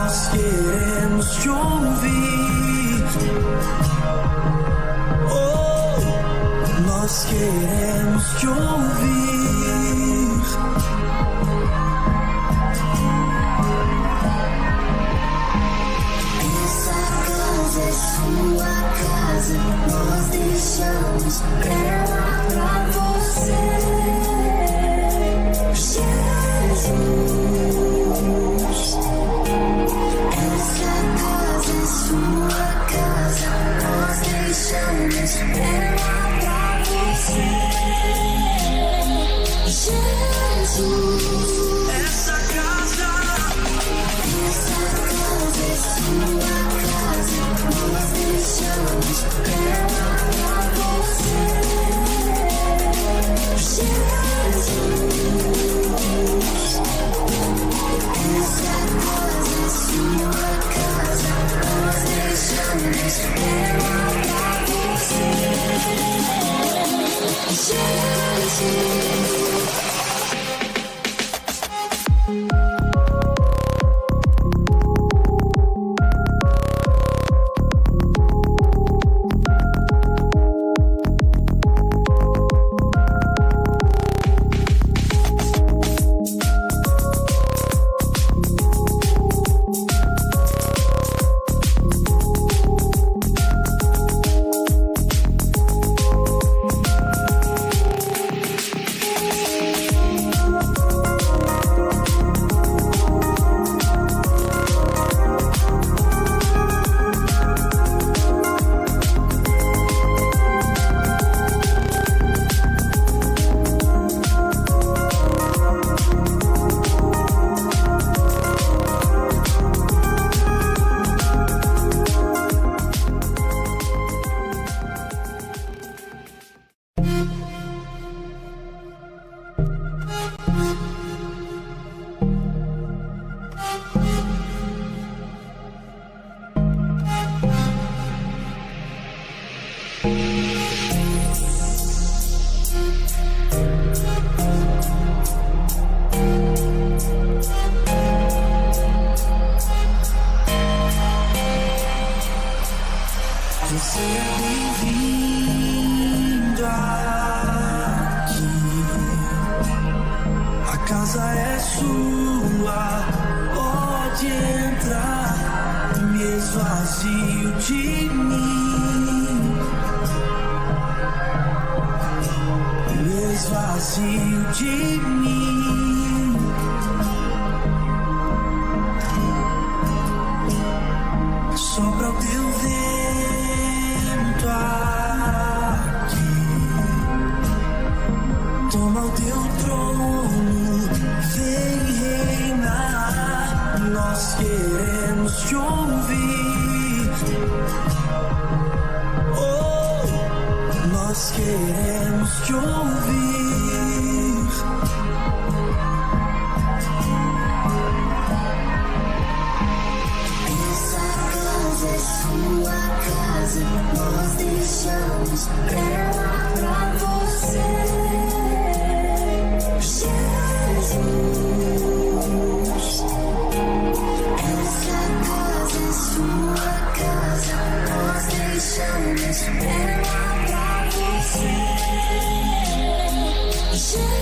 Nós queremos te ouvir. Oh, nós queremos te ouvir. Essa casa é sua casa, nós deixamos ela pra você. Jesus, essa casa é sua casa, nós deixamos ela pra você. Jesus, Essa casa é sua casa, nós deixamos ela pra você. Jesus, essa casa é sua casa, nós deixamos ela pra você. Jesus. Você é bem-vindo aqui. A casa é sua, pode entrar. Me esvazio de mim. Me esvazio de mim. Sopra o teu vento aqui, toma o teu trono, vem reinar. Nós queremos te ouvir. Oh, nós queremos te ouvir. É sua casa, nós deixamos ela pra você. Jesus, essa casa é sua casa, nós deixamos ela pra você. Jesus.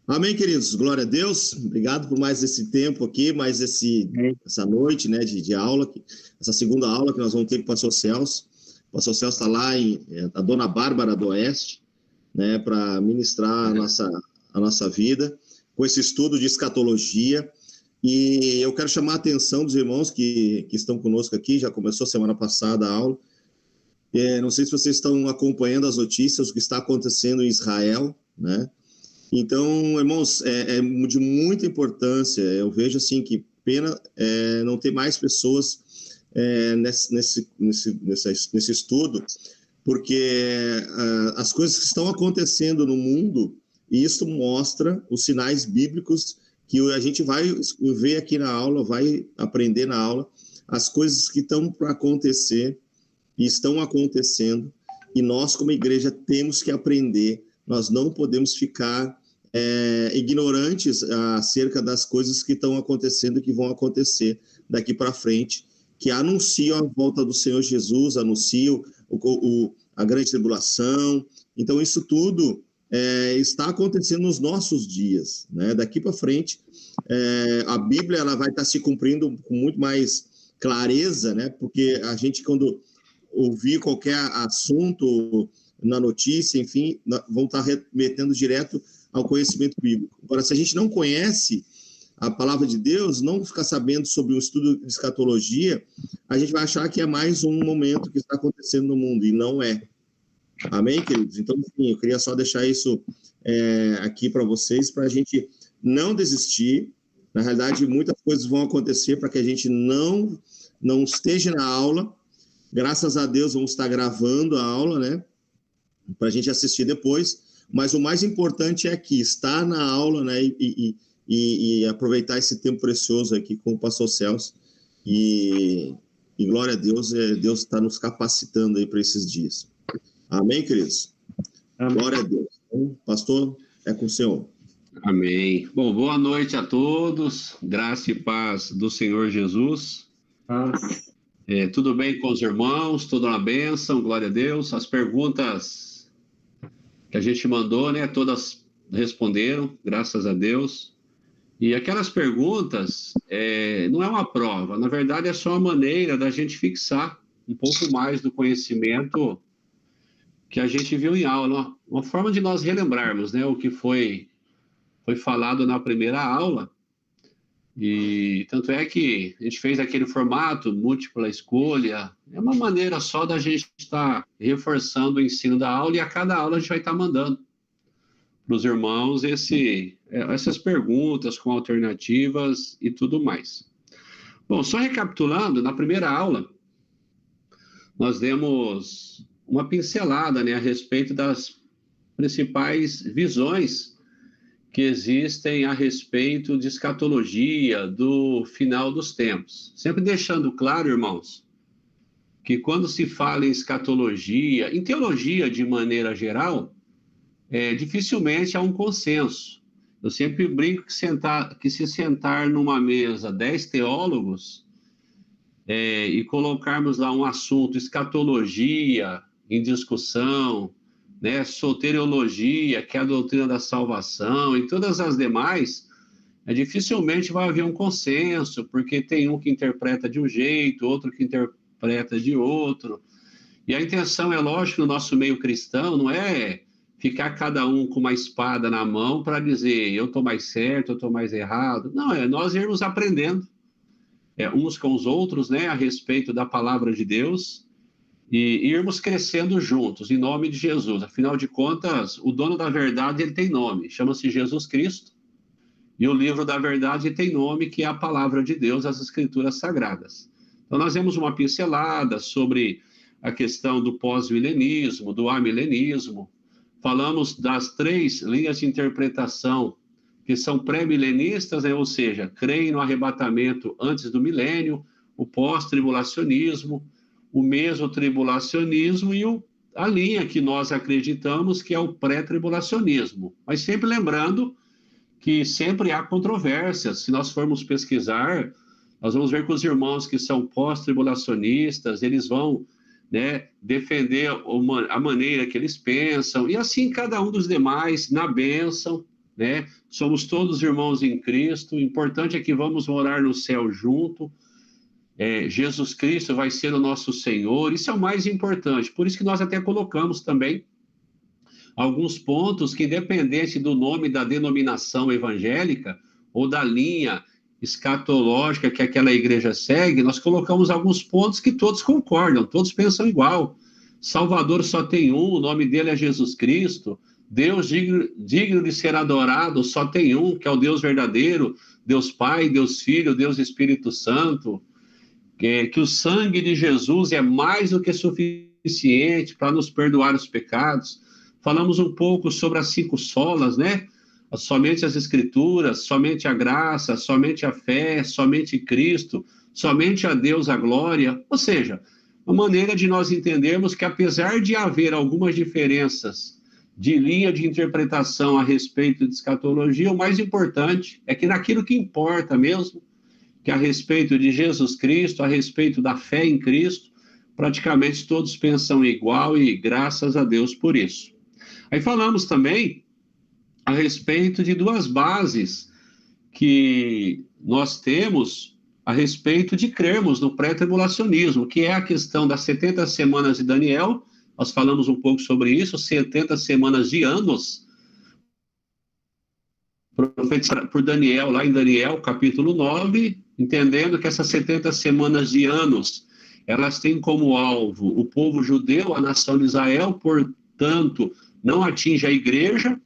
Amém, queridos. Glória a Deus. Obrigado por mais esse tempo aqui, mais essa noite, né, de aula, essa segunda aula que nós vamos ter com o Pastor Celso. O Pastor Celso está lá a Dona Bárbara do Oeste, né, para ministrar a nossa vida com esse estudo de escatologia. E eu quero chamar a atenção dos irmãos que estão conosco aqui. Já começou semana passada a aula. Não sei se vocês estão acompanhando as notícias, o que está acontecendo em Israel, né? Então, irmãos, é de muita importância. Eu vejo assim que pena não ter mais pessoas nesse estudo, porque as coisas que estão acontecendo no mundo e isso mostra os sinais bíblicos que a gente vai ver aqui na aula, vai aprender na aula, as coisas que estão para acontecer e estão acontecendo, e nós, como igreja, temos que aprender. Nós não podemos ficar ignorantes acerca das coisas que estão acontecendo e que vão acontecer daqui para frente, que anunciam a volta do Senhor Jesus, anunciam a grande tribulação. Então, isso tudo está acontecendo nos nossos dias, né? Daqui para frente, a Bíblia ela vai estar se cumprindo com muito mais clareza, né? Porque a gente, quando ouvir qualquer assunto na notícia, enfim, vão estar remetendo direto ao conhecimento bíblico. Agora, se a gente não conhece a palavra de Deus, não ficar sabendo sobre o estudo de escatologia, a gente vai achar que é mais um momento que está acontecendo no mundo, e não é. Amém, queridos? Então, enfim, eu queria só deixar isso aqui para vocês, para a gente não desistir. Na realidade, muitas coisas vão acontecer para que a gente não esteja na aula. Graças a Deus, vamos estar gravando a aula, né? Para a gente assistir depois. Mas o mais importante é aqui, estar na aula, né? E aproveitar esse tempo precioso aqui com o pastor Celso. E glória a Deus, Deus está nos capacitando aí para esses dias. Amém, queridos? Amém. Glória a Deus. Então, pastor, é com o senhor. Amém. Bom, boa noite a todos. Graça e paz do Senhor Jesus. Tudo bem com os irmãos? Tudo uma bênção, glória a Deus. As perguntas que a gente mandou, né? Todas responderam, graças a Deus. E aquelas perguntas não é uma prova, na verdade é só uma maneira da gente fixar um pouco mais do conhecimento que a gente viu em aula, uma forma de nós relembrarmos, né, o que foi falado na primeira aula. E tanto é que a gente fez aquele formato, múltipla escolha, é uma maneira só da gente estar reforçando o ensino da aula, e a cada aula a gente vai estar mandando para os irmãos essas perguntas com alternativas e tudo mais. Bom, só recapitulando, na primeira aula, nós demos uma pincelada, né, a respeito das principais visões que existem a respeito de escatologia, do final dos tempos. Sempre deixando claro, irmãos, que quando se fala em escatologia, em teologia de maneira geral, dificilmente há um consenso. Eu sempre brinco que se sentar numa mesa 10 teólogos e colocarmos lá um assunto, escatologia, em discussão, né, soteriologia, que é a doutrina da salvação, e todas as demais, dificilmente vai haver um consenso, porque tem um que interpreta de um jeito, outro que interpreta de outro. E a intenção, é lógico, no nosso meio cristão, não é ficar cada um com uma espada na mão para dizer eu estou mais certo, eu estou mais errado. Não, é nós irmos aprendendo uns com os outros, né, a respeito da palavra de Deus, e irmos crescendo juntos, em nome de Jesus. Afinal de contas, o dono da verdade, ele tem nome, chama-se Jesus Cristo, e o livro da verdade tem nome, que é a palavra de Deus, as Escrituras Sagradas. Então, nós vemos uma pincelada sobre a questão do pós-milenismo, do amilenismo. Falamos das 3 linhas de interpretação, que são pré-milenistas, né? Ou seja, creem no arrebatamento antes do milênio, o pós-tribulacionismo, o mesotribulacionismo e a linha que nós acreditamos, que é o pré-tribulacionismo. Mas sempre lembrando que sempre há controvérsias. Se nós formos pesquisar, nós vamos ver que os irmãos que são pós-tribulacionistas, eles vão, né, defender a maneira que eles pensam, e assim cada um dos demais, na bênção, né? Somos todos irmãos em Cristo, o importante é que vamos morar no céu junto. Jesus Cristo vai ser o nosso Senhor, isso é o mais importante. Por isso que nós até colocamos também alguns pontos que, independente do nome da denominação evangélica ou da linha escatológica que aquela igreja segue, nós colocamos alguns pontos que todos concordam, todos pensam igual. Salvador só tem um, o nome dele é Jesus Cristo. Deus digno de ser adorado só tem um, que é o Deus verdadeiro, Deus Pai, Deus Filho, Deus Espírito Santo. Que o sangue de Jesus é mais do que suficiente para nos perdoar os pecados. falamos um pouco sobre as 5 solas, né? Somente as Escrituras, somente a graça, somente a fé, somente Cristo, somente a Deus a glória. Ou seja, uma maneira de nós entendermos que, apesar de haver algumas diferenças de linha de interpretação a respeito de escatologia, o mais importante é que naquilo que importa mesmo, que a respeito de Jesus Cristo, a respeito da fé em Cristo, praticamente todos pensam igual e graças a Deus por isso. Aí falamos também a respeito de 2 bases que nós temos a respeito de crermos no pré-tribulacionismo, que é a questão das 70 semanas de Daniel. Nós falamos um pouco sobre isso, 70 semanas de anos, profetizado por Daniel, lá em Daniel, capítulo 9, entendendo que essas 70 semanas de anos, elas têm como alvo o povo judeu, a nação de Israel, portanto, não atinge a igreja.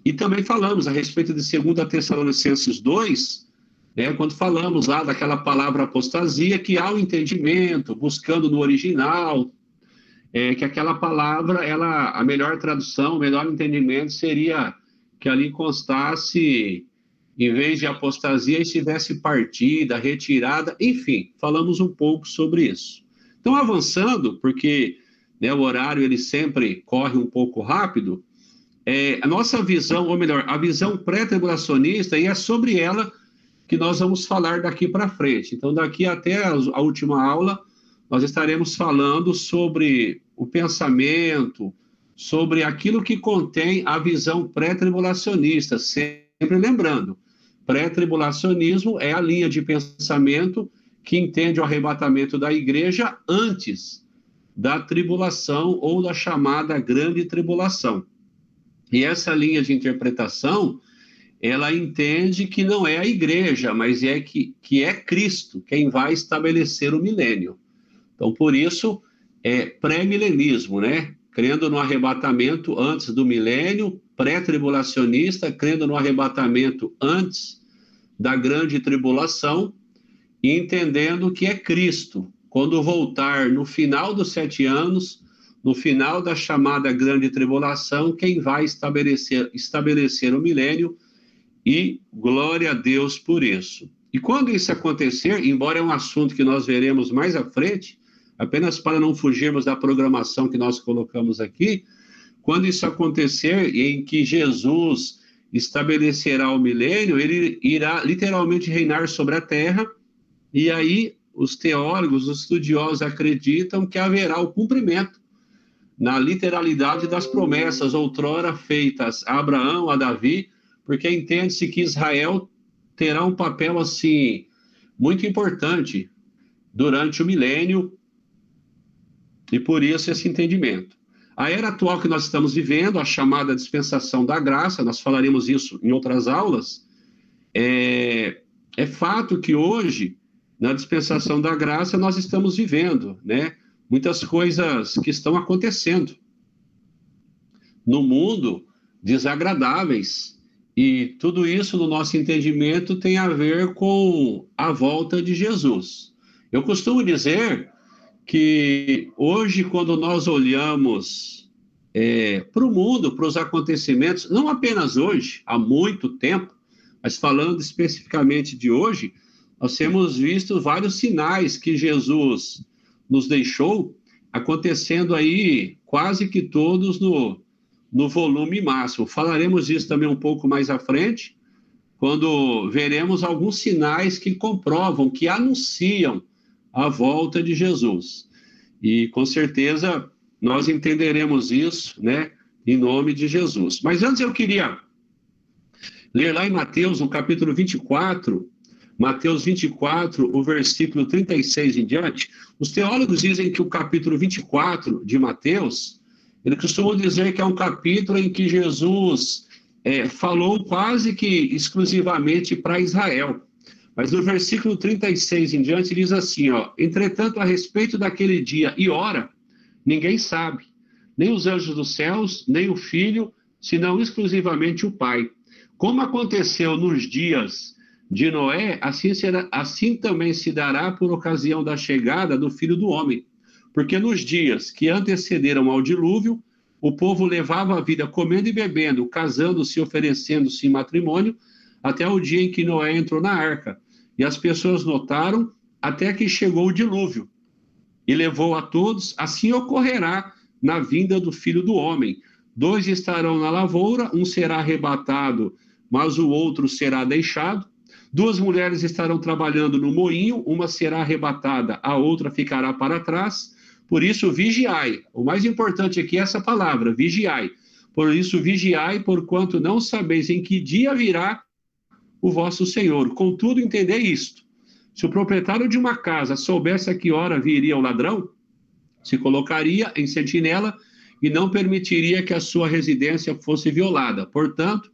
E também falamos a respeito de 2 Tessalonicenses 2, né, quando falamos lá daquela palavra apostasia, que há o entendimento, buscando no original, que aquela palavra, a melhor tradução, o melhor entendimento seria que ali constasse, em vez de apostasia, estivesse partida, retirada, enfim, falamos um pouco sobre isso. Então, avançando, porque, né, o horário ele sempre corre um pouco rápido, a nossa visão, ou melhor, a visão pré-tribulacionista, e é sobre ela que nós vamos falar daqui para frente. Então, daqui até a última aula, nós estaremos falando sobre o pensamento, sobre aquilo que contém a visão pré-tribulacionista, sempre lembrando, pré-tribulacionismo é a linha de pensamento que entende o arrebatamento da igreja antes da tribulação ou da chamada grande tribulação. E essa linha de interpretação, ela entende que não é a igreja, mas que é Cristo quem vai estabelecer o milênio. Então, por isso, é pré-milenismo, né? Crendo no arrebatamento antes do milênio, pré-tribulacionista, crendo no arrebatamento antes da grande tribulação, e entendendo que é Cristo, quando voltar no final dos 7 anos, no final da chamada grande tribulação, quem vai estabelecer o milênio, e glória a Deus por isso. E quando isso acontecer, embora é um assunto que nós veremos mais à frente, apenas para não fugirmos da programação que nós colocamos aqui, quando isso acontecer, em que Jesus estabelecerá o milênio, ele irá literalmente reinar sobre a terra, e aí os teólogos, os estudiosos acreditam que haverá o cumprimento na literalidade das promessas outrora feitas a Abraão, a Davi, porque entende-se que Israel terá um papel assim muito importante durante o milênio, e por isso esse entendimento. A era atual que nós estamos vivendo, a chamada dispensação da graça, nós falaremos isso em outras aulas, é fato que hoje, na dispensação da graça, nós estamos vivendo, né? Muitas coisas que estão acontecendo no mundo, desagradáveis, e tudo isso, no nosso entendimento, tem a ver com a volta de Jesus. Eu costumo dizer que hoje, quando nós olhamos para o mundo, para os acontecimentos, não apenas hoje, há muito tempo, mas falando especificamente de hoje, nós temos visto vários sinais que Jesus nos deixou, acontecendo aí quase que todos no volume máximo. Falaremos disso também um pouco mais à frente, quando veremos alguns sinais que comprovam, que anunciam a volta de Jesus. E com certeza nós entenderemos isso, né, em nome de Jesus. Mas antes eu queria ler lá em Mateus, no capítulo 24, Mateus 24, o versículo 36 em diante. Os teólogos dizem que o capítulo 24 de Mateus, eles costumam dizer que é um capítulo em que Jesus falou quase que exclusivamente para Israel. Mas no versículo 36 em diante diz assim, ó: entretanto, a respeito daquele dia e hora, ninguém sabe, nem os anjos dos céus, nem o Filho, senão exclusivamente o Pai. Como aconteceu nos dias de Noé, assim também se dará por ocasião da chegada do Filho do Homem. Porque nos dias que antecederam ao dilúvio, o povo levava a vida comendo e bebendo, casando-se e oferecendo-se em matrimônio, até o dia em que Noé entrou na arca. E as pessoas notaram até que chegou o dilúvio e levou a todos. Assim ocorrerá na vinda do Filho do Homem. 2 estarão na lavoura, um será arrebatado, mas o outro será deixado. 2 mulheres estarão trabalhando no moinho, uma será arrebatada, a outra ficará para trás. Por isso, vigiai. O mais importante aqui é essa palavra, vigiai. Por isso, vigiai, porquanto não sabeis em que dia virá o vosso Senhor. Contudo, entendei isto. Se o proprietário de uma casa soubesse a que hora viria o ladrão, se colocaria em sentinela e não permitiria que a sua residência fosse violada. Portanto,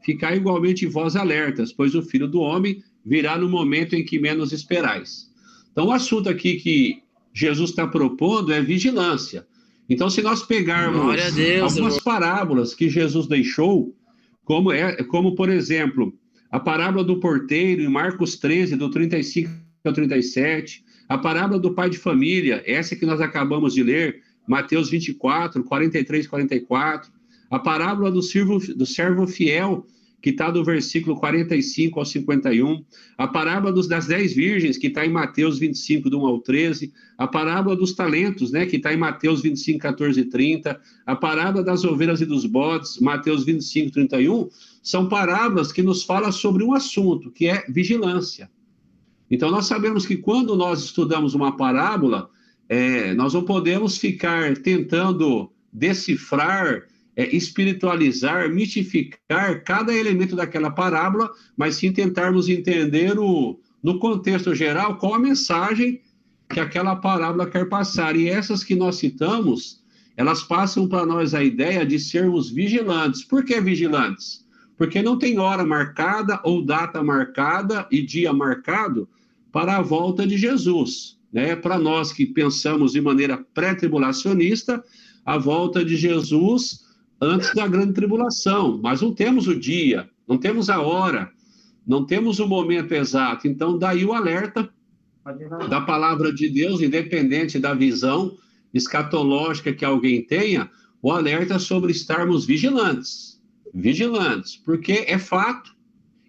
ficai igualmente vós alertas, pois o Filho do Homem virá no momento em que menos esperais. Então, o assunto aqui que Jesus está propondo é vigilância. Então, se nós pegarmos algumas parábolas que Jesus deixou, como por exemplo, a parábola do porteiro em Marcos 13, do 35 ao 37, a parábola do pai de família, essa que nós acabamos de ler, Mateus 24, 43 e 44, a parábola do servo fiel, que está do versículo 45 ao 51, a parábola das 10 virgens, que está em Mateus 25, do 1 ao 13, a parábola dos talentos, né, que está em Mateus 25, 14 e 30, a parábola das ovelhas e dos bodes, Mateus 25, 31, são parábolas que nos falam sobre um assunto, que é vigilância. Então, nós sabemos que quando nós estudamos uma parábola, nós não podemos ficar tentando decifrar, espiritualizar, mistificar cada elemento daquela parábola, mas sim tentarmos entender no contexto geral qual a mensagem que aquela parábola quer passar. E essas que nós citamos, elas passam para nós a ideia de sermos vigilantes. Por que vigilantes? Porque não tem hora marcada ou data marcada e dia marcado para a volta de Jesus, né? Para nós que pensamos de maneira pré-tribulacionista, a volta de Jesus antes da grande tribulação, mas não temos o dia, não temos a hora, não temos o momento exato. Então, daí o alerta da palavra de Deus, independente da visão escatológica que alguém tenha, o alerta sobre estarmos vigilantes, porque é fato,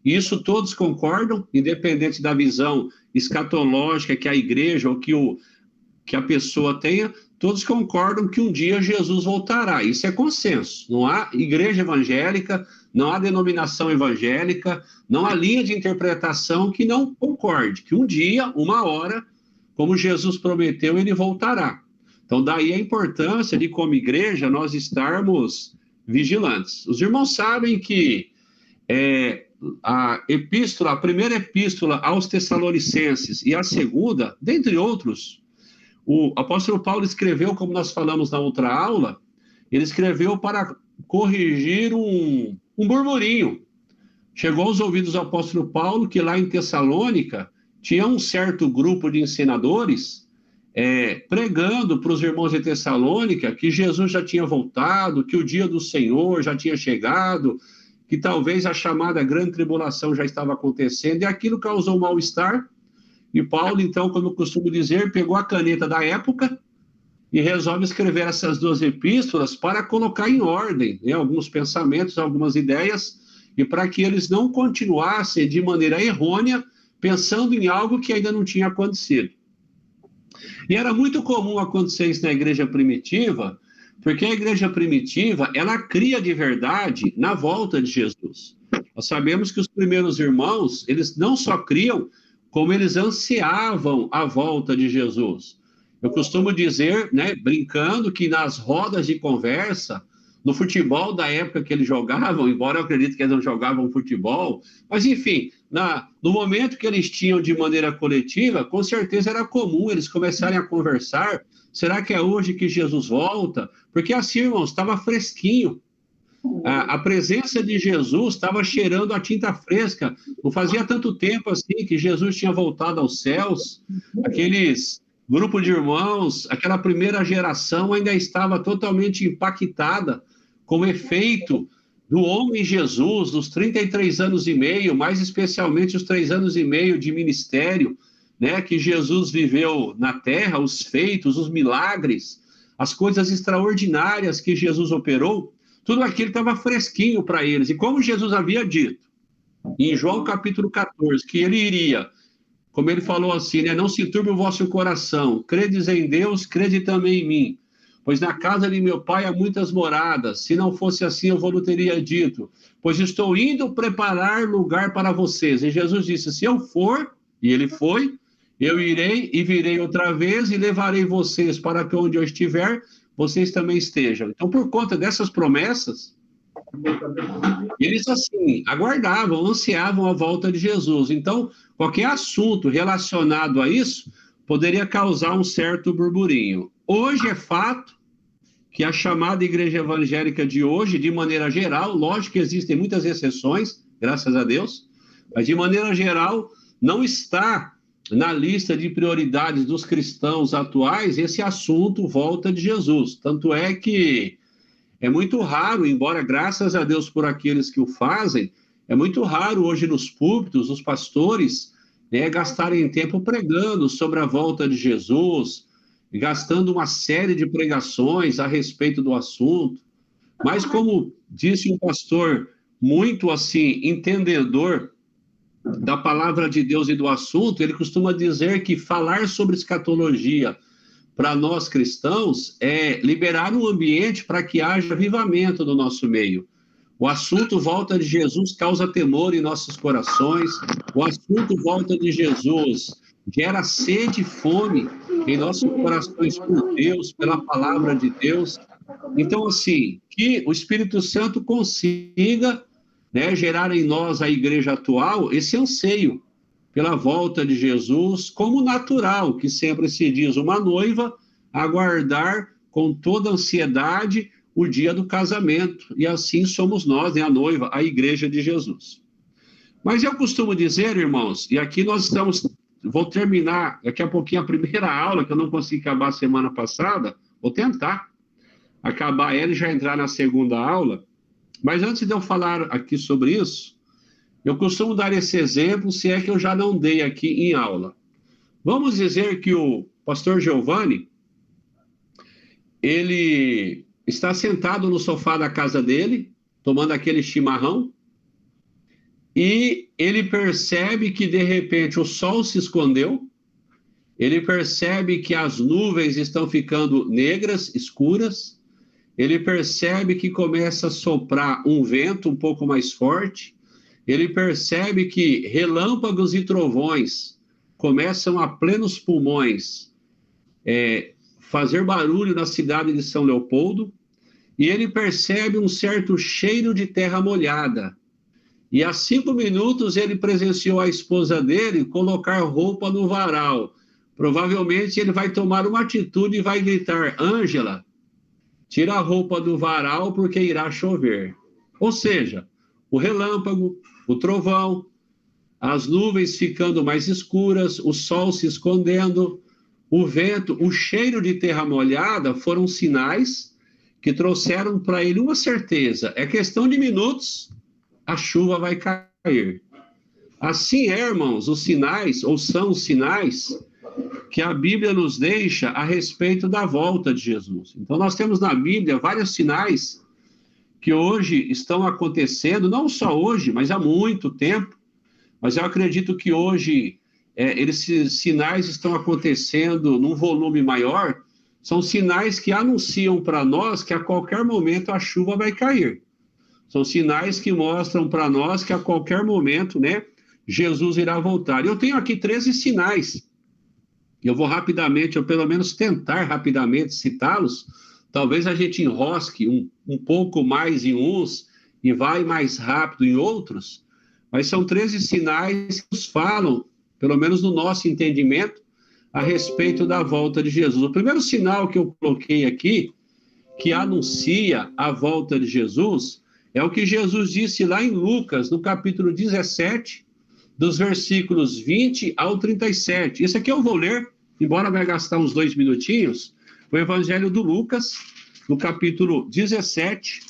e isso todos concordam, independente da visão escatológica que a igreja ou que a pessoa tenha, todos concordam que um dia Jesus voltará. Isso é consenso. Não há igreja evangélica, não há denominação evangélica, não há linha de interpretação que não concorde, que um dia, uma hora, como Jesus prometeu, ele voltará. Então, daí a importância de, como igreja, nós estarmos vigilantes. Os irmãos sabem que a primeira epístola aos Tessalonicenses e a segunda, dentre outros, o apóstolo Paulo escreveu, como nós falamos na outra aula, ele escreveu para corrigir um burburinho. Chegou aos ouvidos do apóstolo Paulo que lá em Tessalônica tinha um certo grupo de ensinadores pregando para os irmãos de Tessalônica que Jesus já tinha voltado, que o dia do Senhor já tinha chegado, que talvez a chamada grande tribulação já estava acontecendo, e aquilo causou mal-estar. E Paulo, então, como eu costumo dizer, pegou a caneta da época e resolve escrever essas 2 epístolas para colocar em ordem, né, alguns pensamentos, algumas ideias, e para que eles não continuassem de maneira errônea, pensando em algo que ainda não tinha acontecido. E era muito comum acontecer isso na igreja primitiva, porque a igreja primitiva, ela cria de verdade na volta de Jesus. Nós sabemos que os primeiros irmãos, eles não só criam, como eles ansiavam a volta de Jesus. Eu costumo dizer, né, brincando, que nas rodas de conversa, no futebol da época que eles jogavam, embora eu acredite que eles não jogavam futebol, mas enfim, no momento que eles tinham de maneira coletiva, com certeza era comum eles começarem a conversar, será que é hoje que Jesus volta? Porque assim, irmãos, estava fresquinho. A presença de Jesus estava cheirando a tinta fresca. Não fazia tanto tempo assim que Jesus tinha voltado aos céus. Aqueles grupo de irmãos, aquela primeira geração ainda estava totalmente impactada com o efeito do homem Jesus, dos 33 anos e meio, mais especialmente os 3 anos e meio de ministério, né, que Jesus viveu na terra, os feitos, os milagres, as coisas extraordinárias que Jesus operou, tudo aquilo estava fresquinho para eles. E como Jesus havia dito, em João capítulo 14, que ele iria, como ele falou assim, né, não se turbe o vosso coração, credes em Deus, crede também em mim, pois na casa de meu pai há muitas moradas, se não fosse assim eu vos teria dito, pois estou indo preparar lugar para vocês. E Jesus disse, se eu for, e ele foi, eu irei e virei outra vez e levarei vocês para que onde eu estiver, vocês também estejam. Então, por conta dessas promessas, eles, assim, aguardavam, ansiavam a volta de Jesus. Então, qualquer assunto relacionado a isso poderia causar um certo burburinho. Hoje é fato que a chamada igreja evangélica de hoje, de maneira geral, lógico que existem muitas exceções, graças a Deus, mas de maneira geral, não está na lista de prioridades dos cristãos atuais esse assunto volta de Jesus. Tanto é que é muito raro, embora graças a Deus por aqueles que o fazem, é muito raro hoje nos púlpitos, os pastores, né, gastarem tempo pregando sobre a volta de Jesus, gastando uma série de pregações a respeito do assunto. Mas como disse um pastor muito assim, entendedor da palavra de Deus e do assunto, ele costuma dizer que falar sobre escatologia para nós cristãos é liberar um ambiente para que haja avivamento no nosso meio. O assunto volta de Jesus causa temor em nossos corações, o assunto volta de Jesus gera sede e fome em nossos corações por Deus, pela palavra de Deus. Então, assim, que o Espírito Santo consiga, né, gerar em nós, a igreja atual, esse anseio pela volta de Jesus, como natural, que sempre se diz, uma noiva aguardar com toda ansiedade o dia do casamento. E assim somos nós, né, a noiva, a igreja de Jesus. Mas eu costumo dizer, irmãos, e aqui nós estamos, vou terminar daqui a pouquinho a primeira aula, que eu não consegui acabar semana passada, vou tentar acabar ela e já entrar na segunda aula. Mas antes de eu falar aqui sobre isso, eu costumo dar esse exemplo, se é que eu já não dei aqui em aula. Vamos dizer que o pastor Giovanni, ele está sentado no sofá da casa dele, tomando aquele chimarrão, e ele percebe que, de repente, o sol se escondeu, ele percebe que as nuvens estão ficando negras, escuras, ele percebe que começa a soprar um vento um pouco mais forte, ele percebe que relâmpagos e trovões começam a plenos pulmões fazer barulho na cidade de São Leopoldo, e ele percebe um certo cheiro de terra molhada. E há 5 minutos ele presenciou a esposa dele colocar roupa no varal. Provavelmente ele vai tomar uma atitude e vai gritar, Ângela, tira a roupa do varal porque irá chover. Ou seja, o relâmpago, o trovão, as nuvens ficando mais escuras, o sol se escondendo, o vento, o cheiro de terra molhada foram sinais que trouxeram para ele uma certeza. É questão de minutos, a chuva vai cair. Assim é, irmãos, os sinais, ou são os sinais, que a Bíblia nos deixa a respeito da volta de Jesus. Então, nós temos na Bíblia vários sinais que hoje estão acontecendo, não só hoje, mas há muito tempo, mas eu acredito que hoje esses sinais estão acontecendo num volume maior, são sinais que anunciam para nós que a qualquer momento a chuva vai cair. São sinais que mostram para nós que a qualquer momento, né, Jesus irá voltar. Eu tenho aqui 13 sinais. Eu vou rapidamente, ou pelo menos tentar rapidamente citá-los. Talvez a gente enrosque um pouco mais em uns e vai mais rápido em outros, mas são 13 sinais que nos falam, pelo menos no nosso entendimento, a respeito da volta de Jesus. O primeiro sinal que eu coloquei aqui, que anuncia a volta de Jesus, é o que Jesus disse lá em Lucas, no capítulo 17, dos versículos 20 ao 37. Isso aqui eu vou ler, embora vai gastar uns 2 minutinhos, o Evangelho do Lucas, no capítulo 17,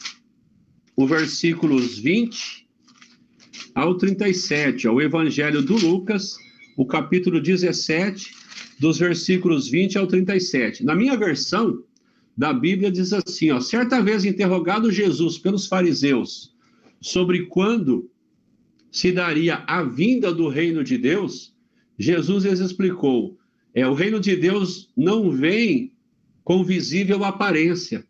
o versículos 20 ao 37. O Evangelho do Lucas, o capítulo 17, dos versículos 20 ao 37. Na minha versão, da Bíblia diz assim, ó, certa vez interrogado Jesus pelos fariseus sobre quando se daria a vinda do reino de Deus, Jesus lhes explicou, o reino de Deus não vem com visível aparência,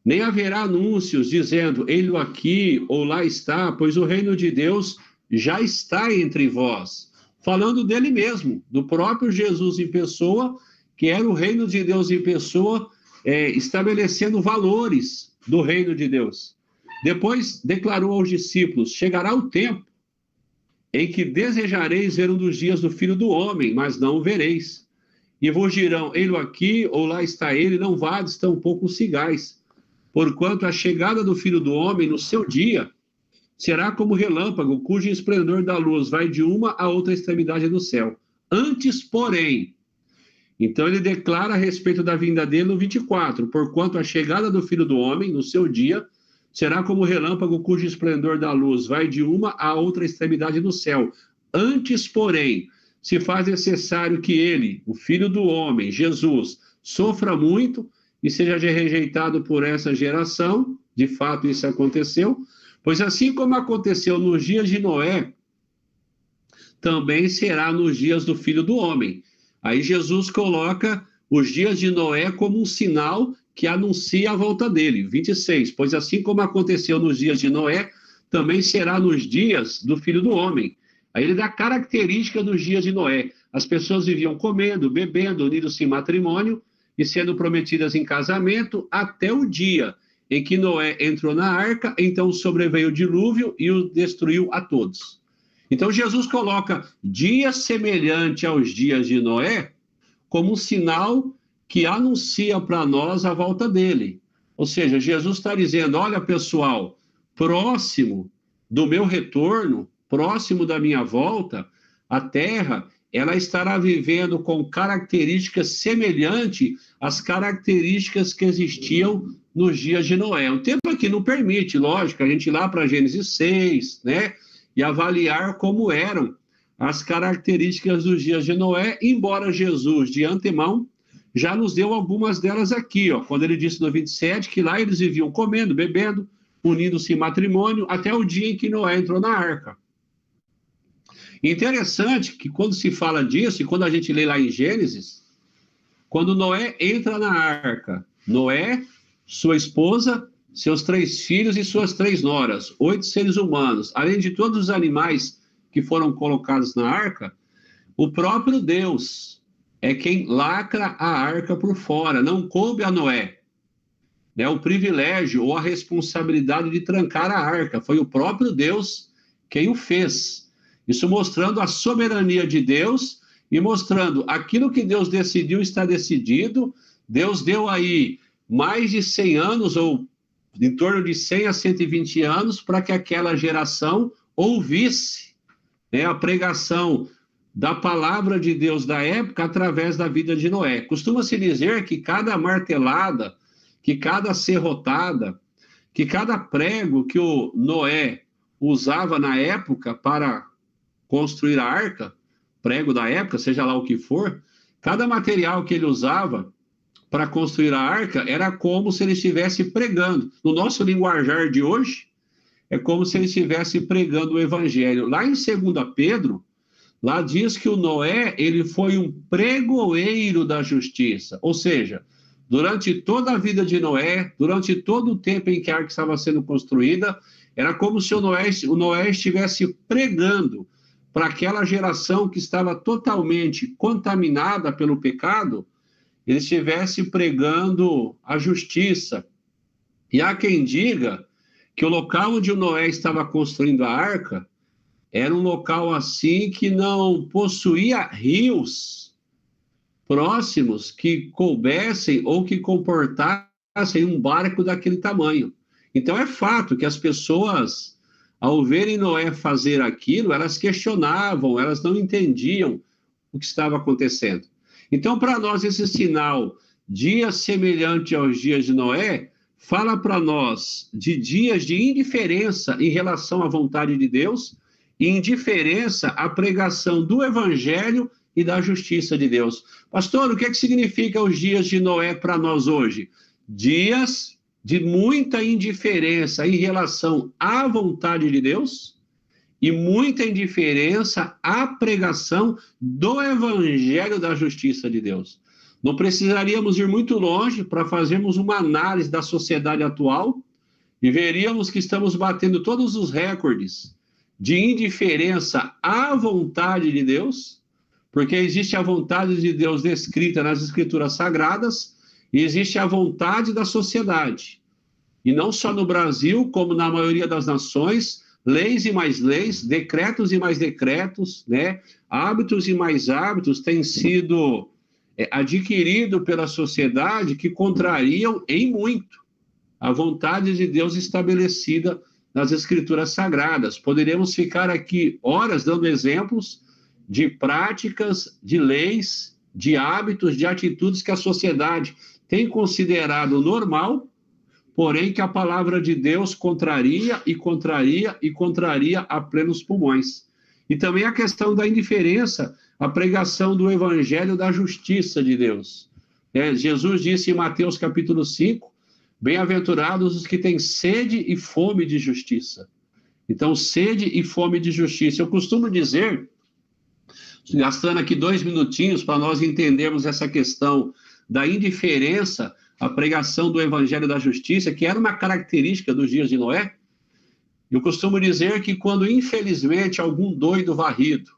nem haverá anúncios dizendo, ele aqui ou lá está, pois o reino de Deus já está entre vós. Falando dele mesmo, do próprio Jesus em pessoa, que era o reino de Deus em pessoa, estabelecendo valores do reino de Deus. Depois declarou aos discípulos, chegará o tempo em que desejareis ver um dos dias do Filho do Homem, mas não o vereis. E vos dirão, ele aqui ou lá está ele, não vades tampouco sigais. Porquanto a chegada do Filho do Homem no seu dia será como relâmpago, cujo esplendor da luz vai de uma a outra extremidade do céu. Antes, porém, então ele declara a respeito da vinda dele no 24, porquanto a chegada do Filho do Homem no seu dia será como relâmpago, cujo esplendor da luz vai de uma a outra extremidade do céu. Antes, porém, se faz necessário que ele, o Filho do Homem, Jesus, sofra muito e seja rejeitado por essa geração. De fato, isso aconteceu. Pois assim como aconteceu nos dias de Noé, também será nos dias do Filho do Homem. Aí Jesus coloca os dias de Noé como um sinal que anuncia a volta dele. 26. Pois assim como aconteceu nos dias de Noé, também será nos dias do Filho do Homem. Aí ele dá característica dos dias de Noé. As pessoas viviam comendo, bebendo, unidos-se em matrimônio e sendo prometidas em casamento até o dia em que Noé entrou na arca, então sobreveio o dilúvio e o destruiu a todos. Então Jesus coloca dia semelhante aos dias de Noé como um sinal que anuncia para nós a volta dele. Ou seja, Jesus está dizendo, olha pessoal, próximo do meu retorno, próximo da minha volta, a terra, ela estará vivendo com características semelhantes às características que existiam nos dias de Noé. O tempo aqui não permite, lógico, a gente ir lá para Gênesis 6, né, e avaliar como eram as características dos dias de Noé, embora Jesus, de antemão, já nos deu algumas delas aqui, ó, quando ele disse no 27 que lá eles viviam comendo, bebendo, unindo-se em matrimônio, até o dia em que Noé entrou na arca. Interessante que quando se fala disso, e quando a gente lê lá em Gênesis, quando Noé entra na arca, Noé, sua esposa, seus 3 filhos e suas 3 noras, 8 seres humanos, além de todos os animais que foram colocados na arca, o próprio Deus é quem lacra a arca por fora, não coube a Noé, né, o privilégio ou a responsabilidade de trancar a arca, foi o próprio Deus quem o fez. Isso mostrando a soberania de Deus e mostrando aquilo que Deus decidiu está decidido. Deus deu aí mais de 100 anos, ou em torno de 100 a 120 anos, para que aquela geração ouvisse, né, a pregação da palavra de Deus da época através da vida de Noé. Costuma-se dizer que cada martelada, que cada serrotada, que cada prego que o Noé usava na época para construir a arca, prego da época, seja lá o que for, cada material que ele usava para construir a arca era como se ele estivesse pregando. No nosso linguajar de hoje, é como se ele estivesse pregando o evangelho. Lá em 2 Pedro, lá diz que o Noé, ele foi um pregoeiro da justiça. Ou seja, durante toda a vida de Noé, durante todo o tempo em que a arca estava sendo construída, era como se o Noé estivesse pregando para aquela geração que estava totalmente contaminada pelo pecado, ele estivesse pregando a justiça. E há quem diga que o local onde o Noé estava construindo a arca era um local assim que não possuía rios próximos que coubessem ou que comportassem um barco daquele tamanho. Então é fato que as pessoas, ao verem Noé fazer aquilo, elas questionavam, elas não entendiam o que estava acontecendo. Então, para nós, esse sinal, dia semelhante aos dias de Noé, fala para nós de dias de indiferença em relação à vontade de Deus e indiferença à pregação do evangelho e da justiça de Deus. Pastor, o que é que significa os dias de Noé para nós hoje? dias de muita indiferença em relação à vontade de Deus e muita indiferença à pregação do evangelho da justiça de Deus. Não precisaríamos ir muito longe para fazermos uma análise da sociedade atual e veríamos que estamos batendo todos os recordes de indiferença à vontade de Deus, porque existe a vontade de Deus descrita nas Escrituras Sagradas e existe a vontade da sociedade. E não só no Brasil, como na maioria das nações, leis e mais leis, decretos e mais decretos, né? Hábitos e mais hábitos têm sido adquiridos pela sociedade que contrariam em muito a vontade de Deus estabelecida nas Escrituras Sagradas. Poderíamos ficar aqui horas dando exemplos de práticas, de leis, de hábitos, de atitudes que a sociedade tem considerado normal, porém que a palavra de Deus contraria e contraria e contraria a plenos pulmões. E também a questão da indiferença à pregação do evangelho da justiça de Deus. Jesus disse em Mateus capítulo 5, bem-aventurados os que têm sede e fome de justiça. Então, sede e fome de justiça. Eu costumo dizer, gastando aqui 2 minutinhos para nós entendermos essa questão da indiferença à pregação do evangelho da justiça, que era uma característica dos dias de Noé. Eu costumo dizer que quando, infelizmente, algum doido varrido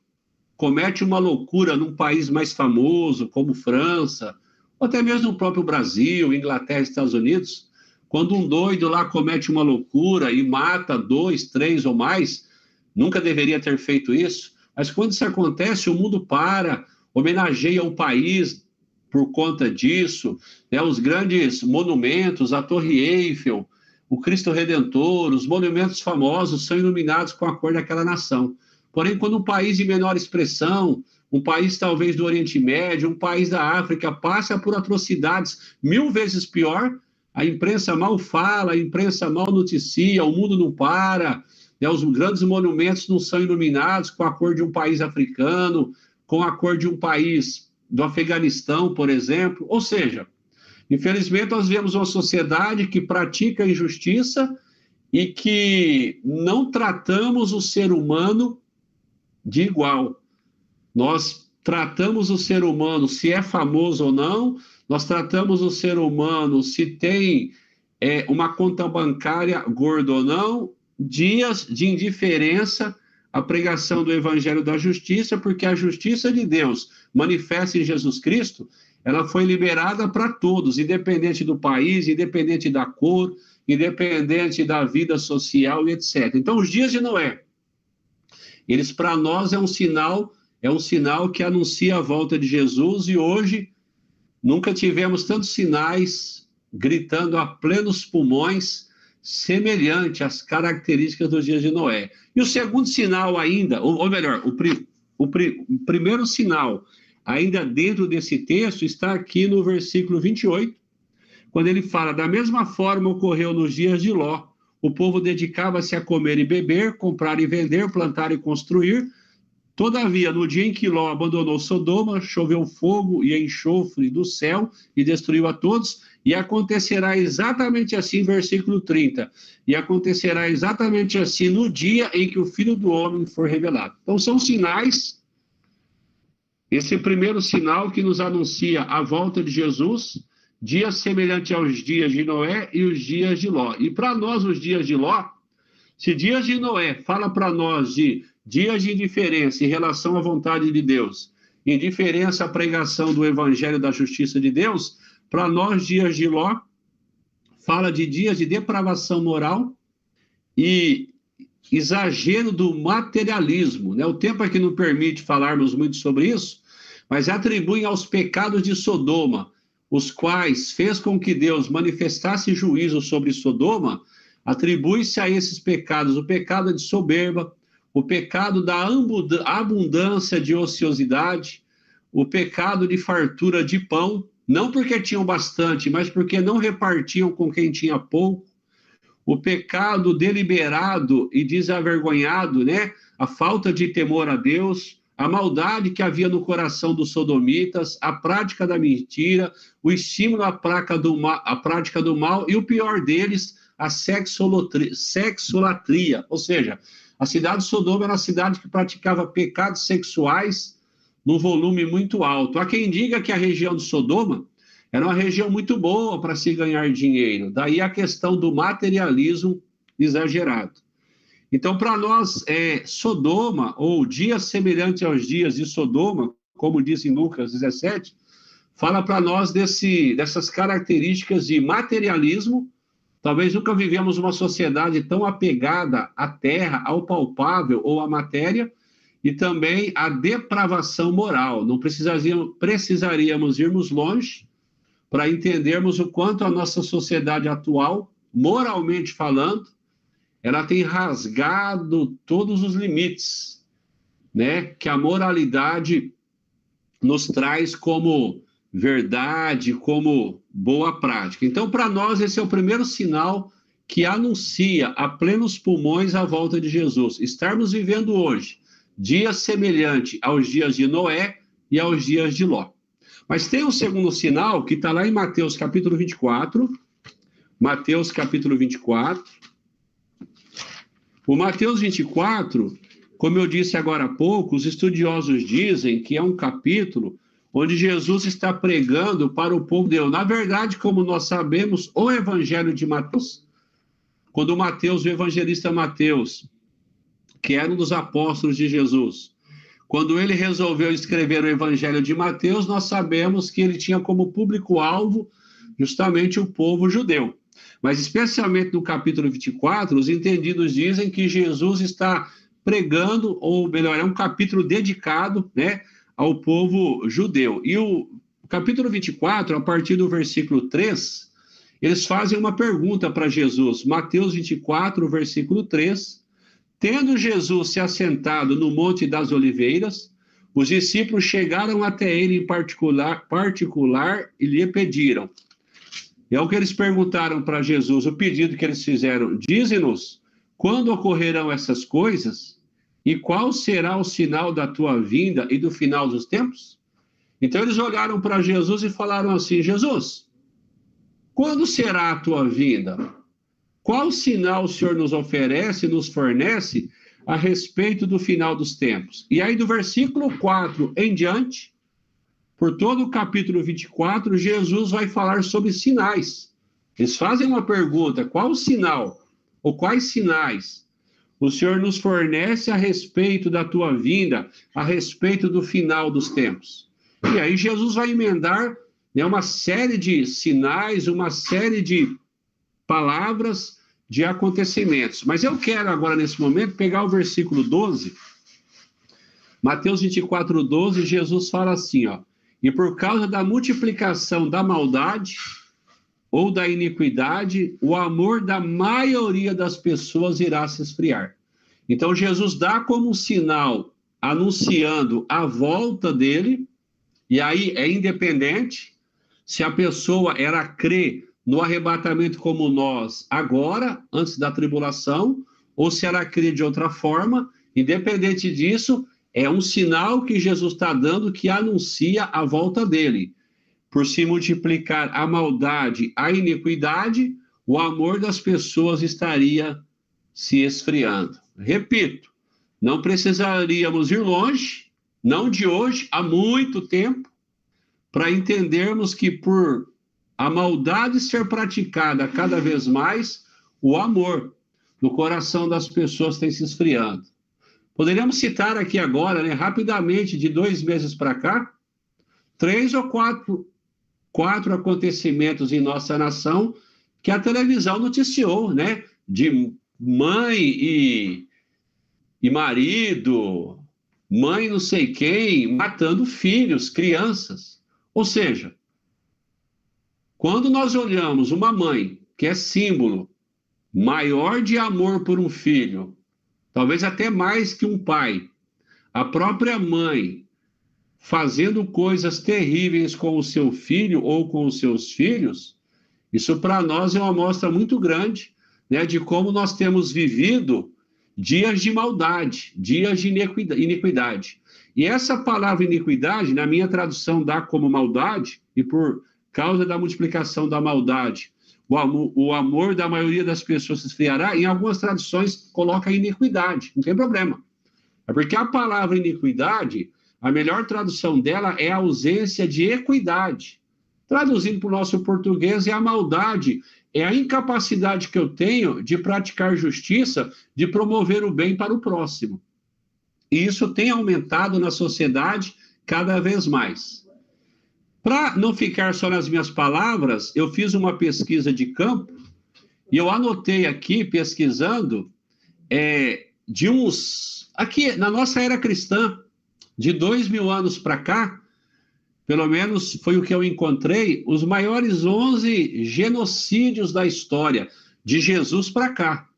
comete uma loucura num país mais famoso, como França, ou até mesmo no próprio Brasil, Inglaterra, Estados Unidos, quando um doido lá comete uma loucura e mata 2, 3 ou mais, nunca deveria ter feito isso, mas quando isso acontece, o mundo para, homenageia o país por conta disso, né? Os grandes monumentos, a Torre Eiffel, o Cristo Redentor, os monumentos famosos são iluminados com a cor daquela nação. Porém, quando um país de menor expressão, um país talvez do Oriente Médio, um país da África, passa por atrocidades 1000 vezes pior, a imprensa mal fala, a imprensa mal noticia, o mundo não para, né? Os grandes monumentos não são iluminados com a cor de um país africano, com a cor de um país do Afeganistão, por exemplo. Ou seja, infelizmente nós vemos uma sociedade que pratica a injustiça e que não tratamos o ser humano de igual. Nós tratamos o ser humano se é famoso ou não, nós tratamos o ser humano se tem uma conta bancária gorda ou não, dias de indiferença à pregação do evangelho da justiça, porque a justiça de Deus manifesta em Jesus Cristo, ela foi liberada para todos, independente do país, independente da cor, independente da vida social e etc. Então, os dias de Noé, eles para nós é um sinal que anuncia a volta de Jesus, e hoje nunca tivemos tantos sinais gritando a plenos pulmões, semelhante às características dos dias de Noé. E o segundo sinal ainda, ou melhor, o primeiro sinal, ainda dentro desse texto, está aqui no versículo 28, quando ele fala, da mesma forma ocorreu nos dias de Ló, o povo dedicava-se a comer e beber, comprar e vender, plantar e construir. Todavia, no dia em que Ló abandonou Sodoma, choveu fogo e enxofre do céu e destruiu a todos, e acontecerá exatamente assim, versículo 30, e acontecerá exatamente assim no dia em que o Filho do Homem for revelado. Então, são sinais, esse primeiro sinal que nos anuncia a volta de Jesus, dias semelhantes aos dias de Noé e os dias de Ló. E para nós, os dias de Ló, se dias de Noé fala para nós de dias de indiferença em relação à vontade de Deus, indiferença à pregação do evangelho da justiça de Deus, para nós, dias de Ló, fala de dias de depravação moral e exagero do materialismo, né? O tempo aqui não permite falarmos muito sobre isso, mas atribuem aos pecados de Sodoma, os quais fez com que Deus manifestasse juízo sobre Sodoma, atribui-se a esses pecados o pecado de soberba, o pecado da abundância de ociosidade, o pecado de fartura de pão, não porque tinham bastante, mas porque não repartiam com quem tinha pouco, o pecado deliberado e desavergonhado, né? A falta de temor a Deus, a maldade que havia no coração dos sodomitas, a prática da mentira, o estímulo à prática do mal e o pior deles, a sexolatria. Ou seja, a cidade de Sodoma era uma cidade que praticava pecados sexuais num volume muito alto. Há quem diga que a região de Sodoma era uma região muito boa para se ganhar dinheiro. Daí a questão do materialismo exagerado. Então, para nós, Sodoma, ou dias semelhantes aos dias de Sodoma, como diz em Lucas 17, fala para nós dessas características de materialismo. Talvez nunca vivemos uma sociedade tão apegada à terra, ao palpável ou à matéria, e também à depravação moral. Não precisaríamos irmos longe para entendermos o quanto a nossa sociedade atual, moralmente falando, ela tem rasgado todos os limites, né, que a moralidade nos traz como verdade, como boa prática. Então, para nós, esse é o primeiro sinal que anuncia a plenos pulmões a volta de Jesus. Estarmos vivendo hoje dias semelhantes aos dias de Noé e aos dias de Ló. Mas tem um segundo sinal que está lá em Mateus capítulo 24. Mateus capítulo 24. O Mateus 24, como eu disse agora há pouco, os estudiosos dizem que é um capítulo onde Jesus está pregando para o povo de Deus. Na verdade, como nós sabemos, o Evangelho de Mateus, quando o evangelista Mateus, que era um dos apóstolos de Jesus, quando ele resolveu escrever o Evangelho de Mateus, nós sabemos que ele tinha como público-alvo justamente o povo judeu. Mas especialmente no capítulo 24, os entendidos dizem que Jesus está pregando, ou melhor, é um capítulo dedicado, né, ao povo judeu. E o capítulo 24, a partir do versículo 3, eles fazem uma pergunta para Jesus. Mateus 24, versículo 3. Tendo Jesus se assentado no Monte das Oliveiras, os discípulos chegaram até ele em particular e lhe pediram. É o que eles perguntaram para Jesus, o pedido que eles fizeram. Dize-nos, quando ocorrerão essas coisas? E qual será o sinal da tua vinda e do final dos tempos? Então eles olharam para Jesus e falaram assim, Jesus, quando será a tua vinda? Qual sinal o Senhor nos oferece, nos fornece a respeito do final dos tempos? E aí do versículo 4 em diante, por todo o capítulo 24, Jesus vai falar sobre sinais. Eles fazem uma pergunta, qual o sinal, ou quais sinais o Senhor nos fornece a respeito da tua vinda, a respeito do final dos tempos? E aí Jesus vai emendar, né, uma série de sinais, uma série de palavras, de acontecimentos. Mas eu quero agora, nesse momento, pegar o versículo 12, Mateus 24, 12, Jesus fala assim, ó, e por causa da multiplicação da maldade ou da iniquidade, o amor da maioria das pessoas irá se esfriar. Então, Jesus dá como um sinal, anunciando a volta dele, e aí é independente se a pessoa ela crê no arrebatamento como nós agora, antes da tribulação, ou se ela crê de outra forma, independente disso, é um sinal que Jesus está dando que anuncia a volta dele. Por se multiplicar a maldade, a iniquidade, o amor das pessoas estaria se esfriando. Repito, não precisaríamos ir longe, não de hoje, há muito tempo, para entendermos que por a maldade ser praticada cada vez mais, o amor no coração das pessoas tem se esfriando. Poderíamos citar aqui agora, né, rapidamente, de 2 meses para cá, 3 ou 4 acontecimentos em nossa nação que a televisão noticiou, né, de mãe e marido, mãe não sei quem, matando filhos, crianças. Ou seja, quando nós olhamos uma mãe, que é símbolo maior de amor por um filho, talvez até mais que um pai, a própria mãe fazendo coisas terríveis com o seu filho ou com os seus filhos, isso para nós é uma amostra muito grande, né, de como nós temos vivido dias de maldade, dias de iniquidade. E essa palavra iniquidade, na minha tradução, dá como maldade, e por causa da multiplicação da maldade, o amor da maioria das pessoas se esfriará. Em algumas traduções, coloca iniquidade, não tem problema. É porque a palavra iniquidade, a melhor tradução dela é a ausência de equidade. Traduzindo para o nosso português, é a maldade, é a incapacidade que eu tenho de praticar justiça, de promover o bem para o próximo. E isso tem aumentado na sociedade cada vez mais. Para não ficar só nas minhas palavras, eu fiz uma pesquisa de campo e eu anotei aqui, pesquisando, de uns... Aqui, na nossa era cristã, de 2000 anos para cá, pelo menos foi o que eu encontrei, os maiores 11 genocídios da história, de Jesus para cá.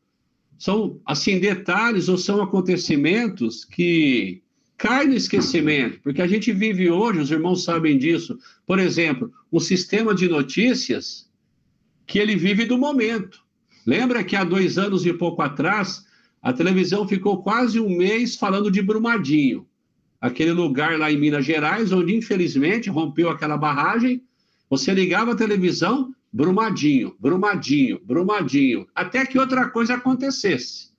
São, assim, detalhes ou são acontecimentos que caem no esquecimento, porque a gente vive hoje, os irmãos sabem disso, por exemplo, um sistema de notícias que ele vive do momento. Lembra que há 2 anos e pouco atrás, a televisão ficou quase um mês falando de Brumadinho, aquele lugar lá em Minas Gerais, onde infelizmente rompeu aquela barragem, você ligava a televisão, Brumadinho, Brumadinho, Brumadinho, até que outra coisa acontecesse.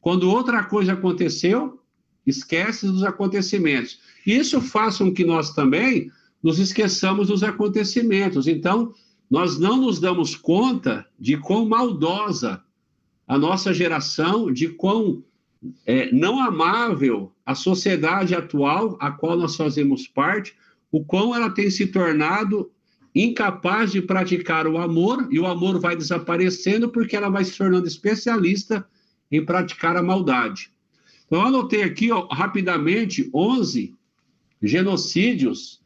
Quando outra coisa aconteceu, esquece dos acontecimentos. Isso faz com que nós também nos esqueçamos dos acontecimentos. Então, nós não nos damos conta de quão maldosa a nossa geração, de quão não amável a sociedade atual, a qual nós fazemos parte, o quão ela tem se tornado incapaz de praticar o amor, e o amor vai desaparecendo porque ela vai se tornando especialista em praticar a maldade. Então, eu anotei aqui, rapidamente, 11 genocídios,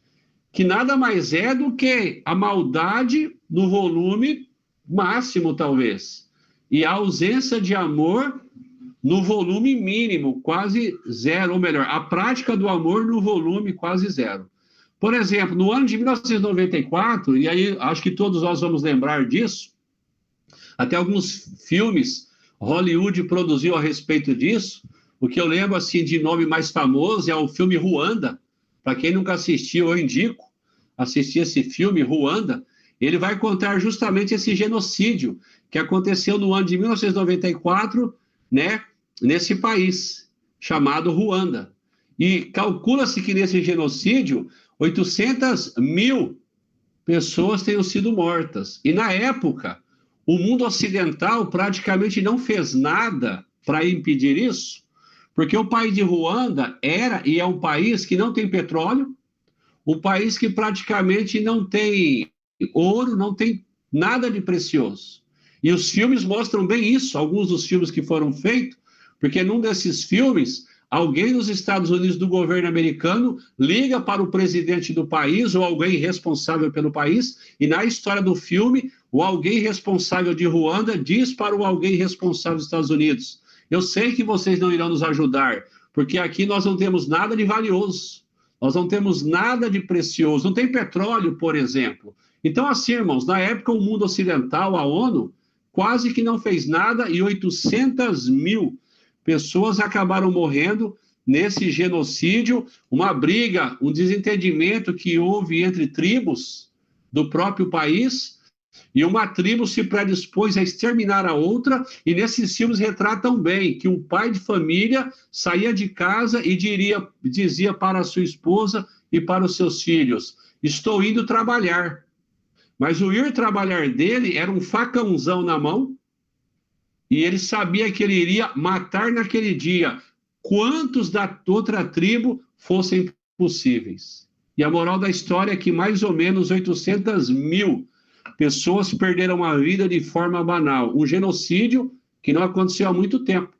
que nada mais é do que a maldade no volume máximo, talvez, e a ausência de amor no volume mínimo, quase zero, ou melhor, a prática do amor no volume quase zero. Por exemplo, no ano de 1994, e aí acho que todos nós vamos lembrar disso, até alguns filmes Hollywood produziu a respeito disso. O que eu lembro assim de nome mais famoso é o filme Ruanda. Para quem nunca assistiu, eu indico assistir esse filme, Ruanda. Ele vai contar justamente esse genocídio que aconteceu no ano de 1994, né, nesse país chamado Ruanda. E calcula-se que nesse genocídio 800 mil pessoas tenham sido mortas. E na época, o mundo ocidental praticamente não fez nada para impedir isso, porque o país de Ruanda era e é um país que não tem petróleo, um país que praticamente não tem ouro, não tem nada de precioso. E os filmes mostram bem isso, alguns dos filmes que foram feitos, porque num desses filmes, alguém nos Estados Unidos do governo americano liga para o presidente do país ou alguém responsável pelo país, e na história do filme, o alguém responsável de Ruanda diz para o alguém responsável dos Estados Unidos: eu sei que vocês não irão nos ajudar, porque aqui nós não temos nada de valioso, nós não temos nada de precioso, não tem petróleo, por exemplo. Então, assim, irmãos, na época o mundo ocidental, a ONU, quase que não fez nada e 800 mil pessoas acabaram morrendo nesse genocídio, uma briga, um desentendimento que houve entre tribos do próprio país, e uma tribo se predispôs a exterminar a outra, e nesses filmes retratam bem que um pai de família saía de casa e dizia para a sua esposa e para os seus filhos: estou indo trabalhar. Mas o ir trabalhar dele era um facãozão na mão, e ele sabia que ele iria matar naquele dia quantos da outra tribo fossem possíveis. E a moral da história é que mais ou menos 800 mil pessoas perderam a vida de forma banal. Um genocídio que não aconteceu há muito tempo,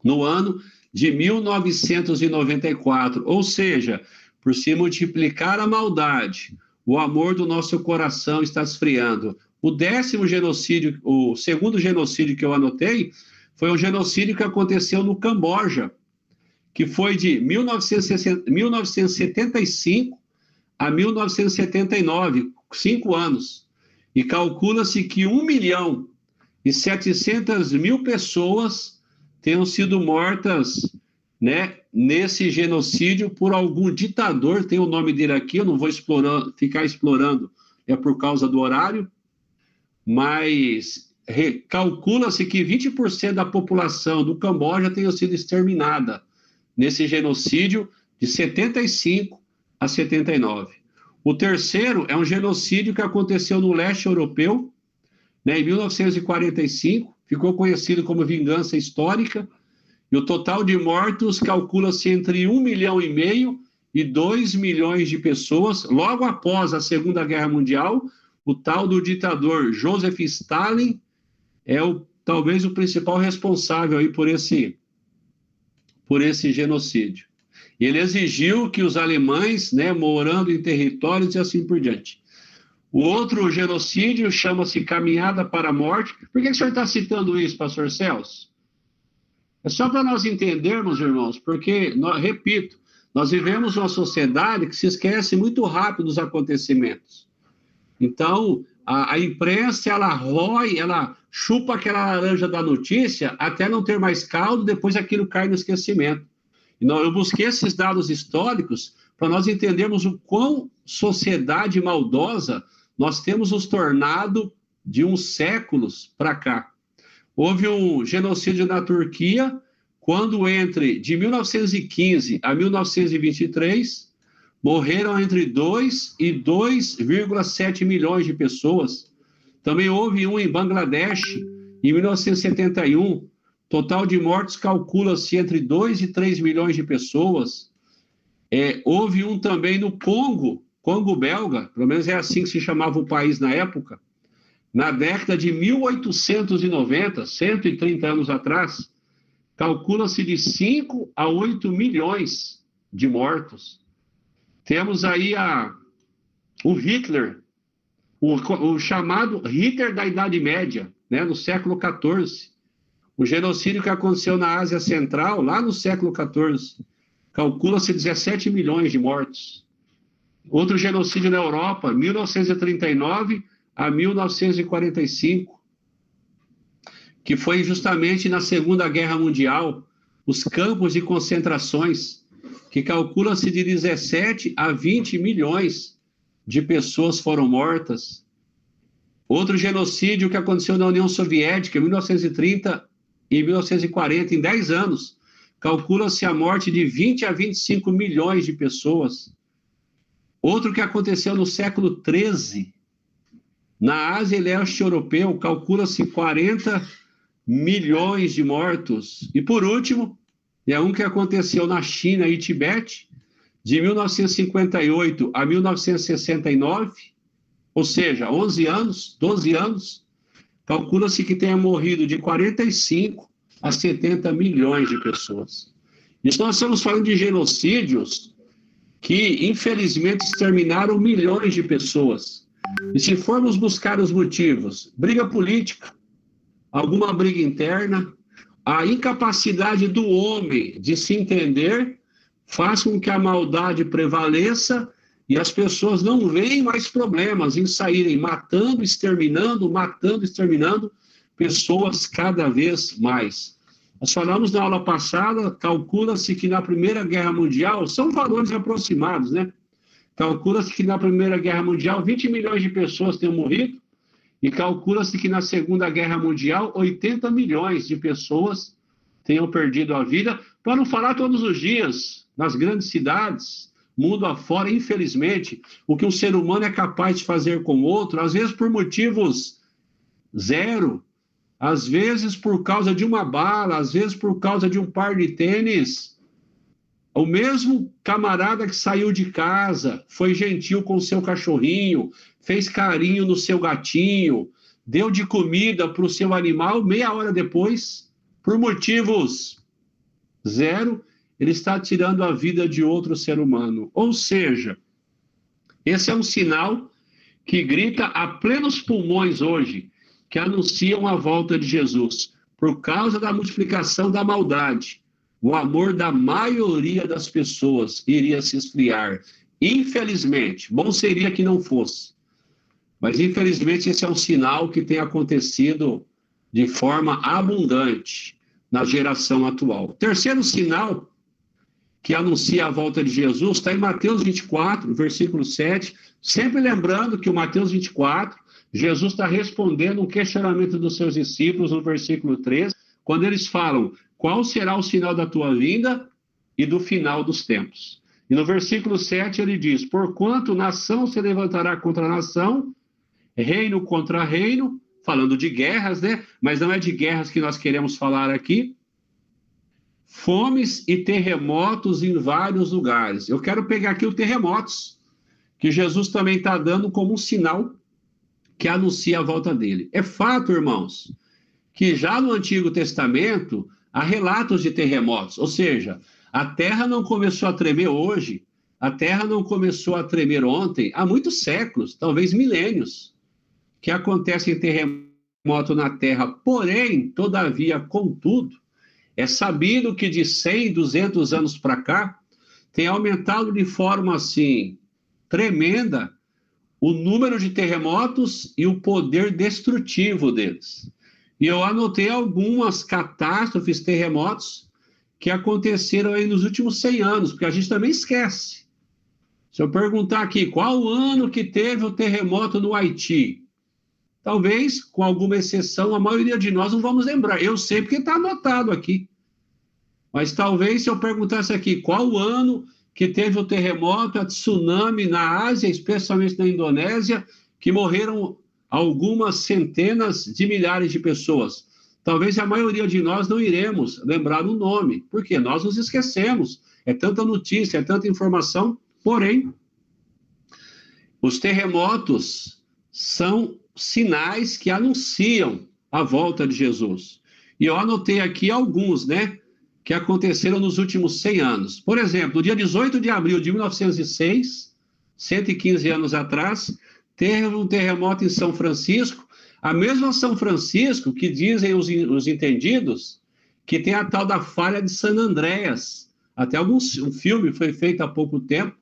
no ano de 1994. Ou seja, por se multiplicar a maldade, o amor do nosso coração está esfriando. O 10º genocídio, o segundo genocídio que eu anotei, foi um genocídio que aconteceu no Camboja, que foi de 1975 a 1979, 5 anos. E calcula-se que 1.700.000 pessoas tenham sido mortas, né, nesse genocídio por algum ditador, tem o nome dele aqui, eu não vou ficar explorando, é por causa do horário, mas calcula-se que 20% da população do Camboja tenha sido exterminada nesse genocídio de 75 a 79. O terceiro é um genocídio que aconteceu no leste europeu, né, em 1945, ficou conhecido como Vingança Histórica, e o total de mortos calcula-se entre 1,5 milhão e 2 milhões de pessoas, logo após a Segunda Guerra Mundial. O tal do ditador Joseph Stalin é talvez o principal responsável aí por esse genocídio. E ele exigiu que os alemães, né, morando em territórios e assim por diante. O outro genocídio chama-se Caminhada para a Morte. Por que o senhor está citando isso, pastor Celso? É só para nós entendermos, irmãos, porque, repito, nós vivemos uma sociedade que se esquece muito rápido dos acontecimentos. Então, a imprensa, ela rói, ela chupa aquela laranja da notícia até não ter mais caldo, depois aquilo cai no esquecimento. Então, eu busquei esses dados históricos para nós entendermos o quão sociedade maldosa nós temos nos tornado de uns séculos para cá. Houve um genocídio na Turquia, quando de 1915 a 1923, morreram entre 2 e 2,7 milhões de pessoas. Também houve um em Bangladesh, em 1971. Total de mortos calcula-se entre 2 e 3 milhões de pessoas. Houve um também no Congo belga, pelo menos é assim que se chamava o país na época, na década de 1890, 130 anos atrás, calcula-se de 5 a 8 milhões de mortos. Temos aí o Hitler, o chamado Hitler da Idade Média, né, no século XIV. O genocídio que aconteceu na Ásia Central, lá no século XIV, calcula-se 17 milhões de mortos. Outro genocídio na Europa, 1939 a 1945, que foi justamente na Segunda Guerra Mundial, os campos de concentrações, que calcula-se de 17 a 20 milhões de pessoas foram mortas. Outro genocídio que aconteceu na União Soviética, em 1930 e 1940, em 10 anos, calcula-se a morte de 20 a 25 milhões de pessoas. Outro que aconteceu no século XIII, na Ásia e leste europeu, calcula-se 40 milhões de mortos. E por último, é um que aconteceu na China e Tibete, de 1958 a 1969, ou seja, 11 anos, 12 anos, calcula-se que tenha morrido de 45 a 70 milhões de pessoas. Isso nós estamos falando de genocídios que, infelizmente, exterminaram milhões de pessoas. E se formos buscar os motivos, briga política, alguma briga interna, a incapacidade do homem de se entender faz com que a maldade prevaleça e as pessoas não veem mais problemas em saírem matando, exterminando pessoas cada vez mais. Nós falamos na aula passada, calcula-se que na Primeira Guerra Mundial, são valores aproximados, né? Calcula-se que na Primeira Guerra Mundial 20 milhões de pessoas tenham morrido e calcula-se que na Segunda Guerra Mundial 80 milhões de pessoas tenham perdido a vida, para não falar todos os dias, nas grandes cidades, mundo afora, infelizmente, o que um ser humano é capaz de fazer com o outro, às vezes por motivos zero, às vezes por causa de uma bala, às vezes por causa de um par de tênis. O mesmo camarada que saiu de casa, foi gentil com o seu cachorrinho, fez carinho no seu gatinho, deu de comida para o seu animal, meia hora depois, por motivos zero, ele está tirando a vida de outro ser humano. Ou seja, esse é um sinal que grita a plenos pulmões hoje, que anunciam a volta de Jesus. Por causa da multiplicação da maldade, o amor da maioria das pessoas iria se esfriar. Infelizmente, bom seria que não fosse, mas infelizmente esse é um sinal que tem acontecido de forma abundante. na geração atual. O terceiro sinal que anuncia a volta de Jesus está em Mateus 24, versículo 7, sempre lembrando que o Mateus 24, Jesus está respondendo um questionamento dos seus discípulos no versículo 13, quando eles falam, qual será o sinal da tua vinda e do final dos tempos? E no versículo 7 ele diz, porquanto nação se levantará contra nação, reino contra reino, falando de guerras, né? Mas não é de guerras que nós queremos falar aqui, fomes e terremotos em vários lugares. Eu quero pegar aqui os terremotos, que Jesus também está dando como um sinal que anuncia a volta dele. É fato, irmãos, que já no Antigo Testamento há relatos de terremotos, ou seja, a terra não começou a tremer hoje, a terra não começou a tremer ontem, há muitos séculos, talvez milênios, que acontecem terremoto na terra. Porém, todavia, contudo, é sabido que de 100, 200 anos para cá, tem aumentado de forma, assim, tremenda o número de terremotos e o poder destrutivo deles. E eu anotei algumas catástrofes, terremotos, que aconteceram aí nos últimos 100 anos, porque a gente também esquece. Se eu perguntar aqui, qual o ano que teve o terremoto no Haiti? Talvez, com alguma exceção, a maioria de nós não vamos lembrar. Eu sei porque está anotado aqui. Mas talvez, se eu perguntasse aqui, qual o ano que teve o terremoto, a tsunami na Ásia, especialmente na Indonésia, que morreram algumas centenas de milhares de pessoas. Talvez a maioria de nós não iremos lembrar o nome, porque nós nos esquecemos. É tanta notícia, é tanta informação. Porém, os terremotos são sinais que anunciam a volta de Jesus. E eu anotei aqui alguns, né, que aconteceram nos últimos 100 anos. Por exemplo, no dia 18 de abril de 1906, 115 anos atrás, teve um terremoto em São Francisco, a mesma São Francisco que dizem os entendidos que tem a tal da falha de San Andreas. Até um filme foi feito há pouco tempo,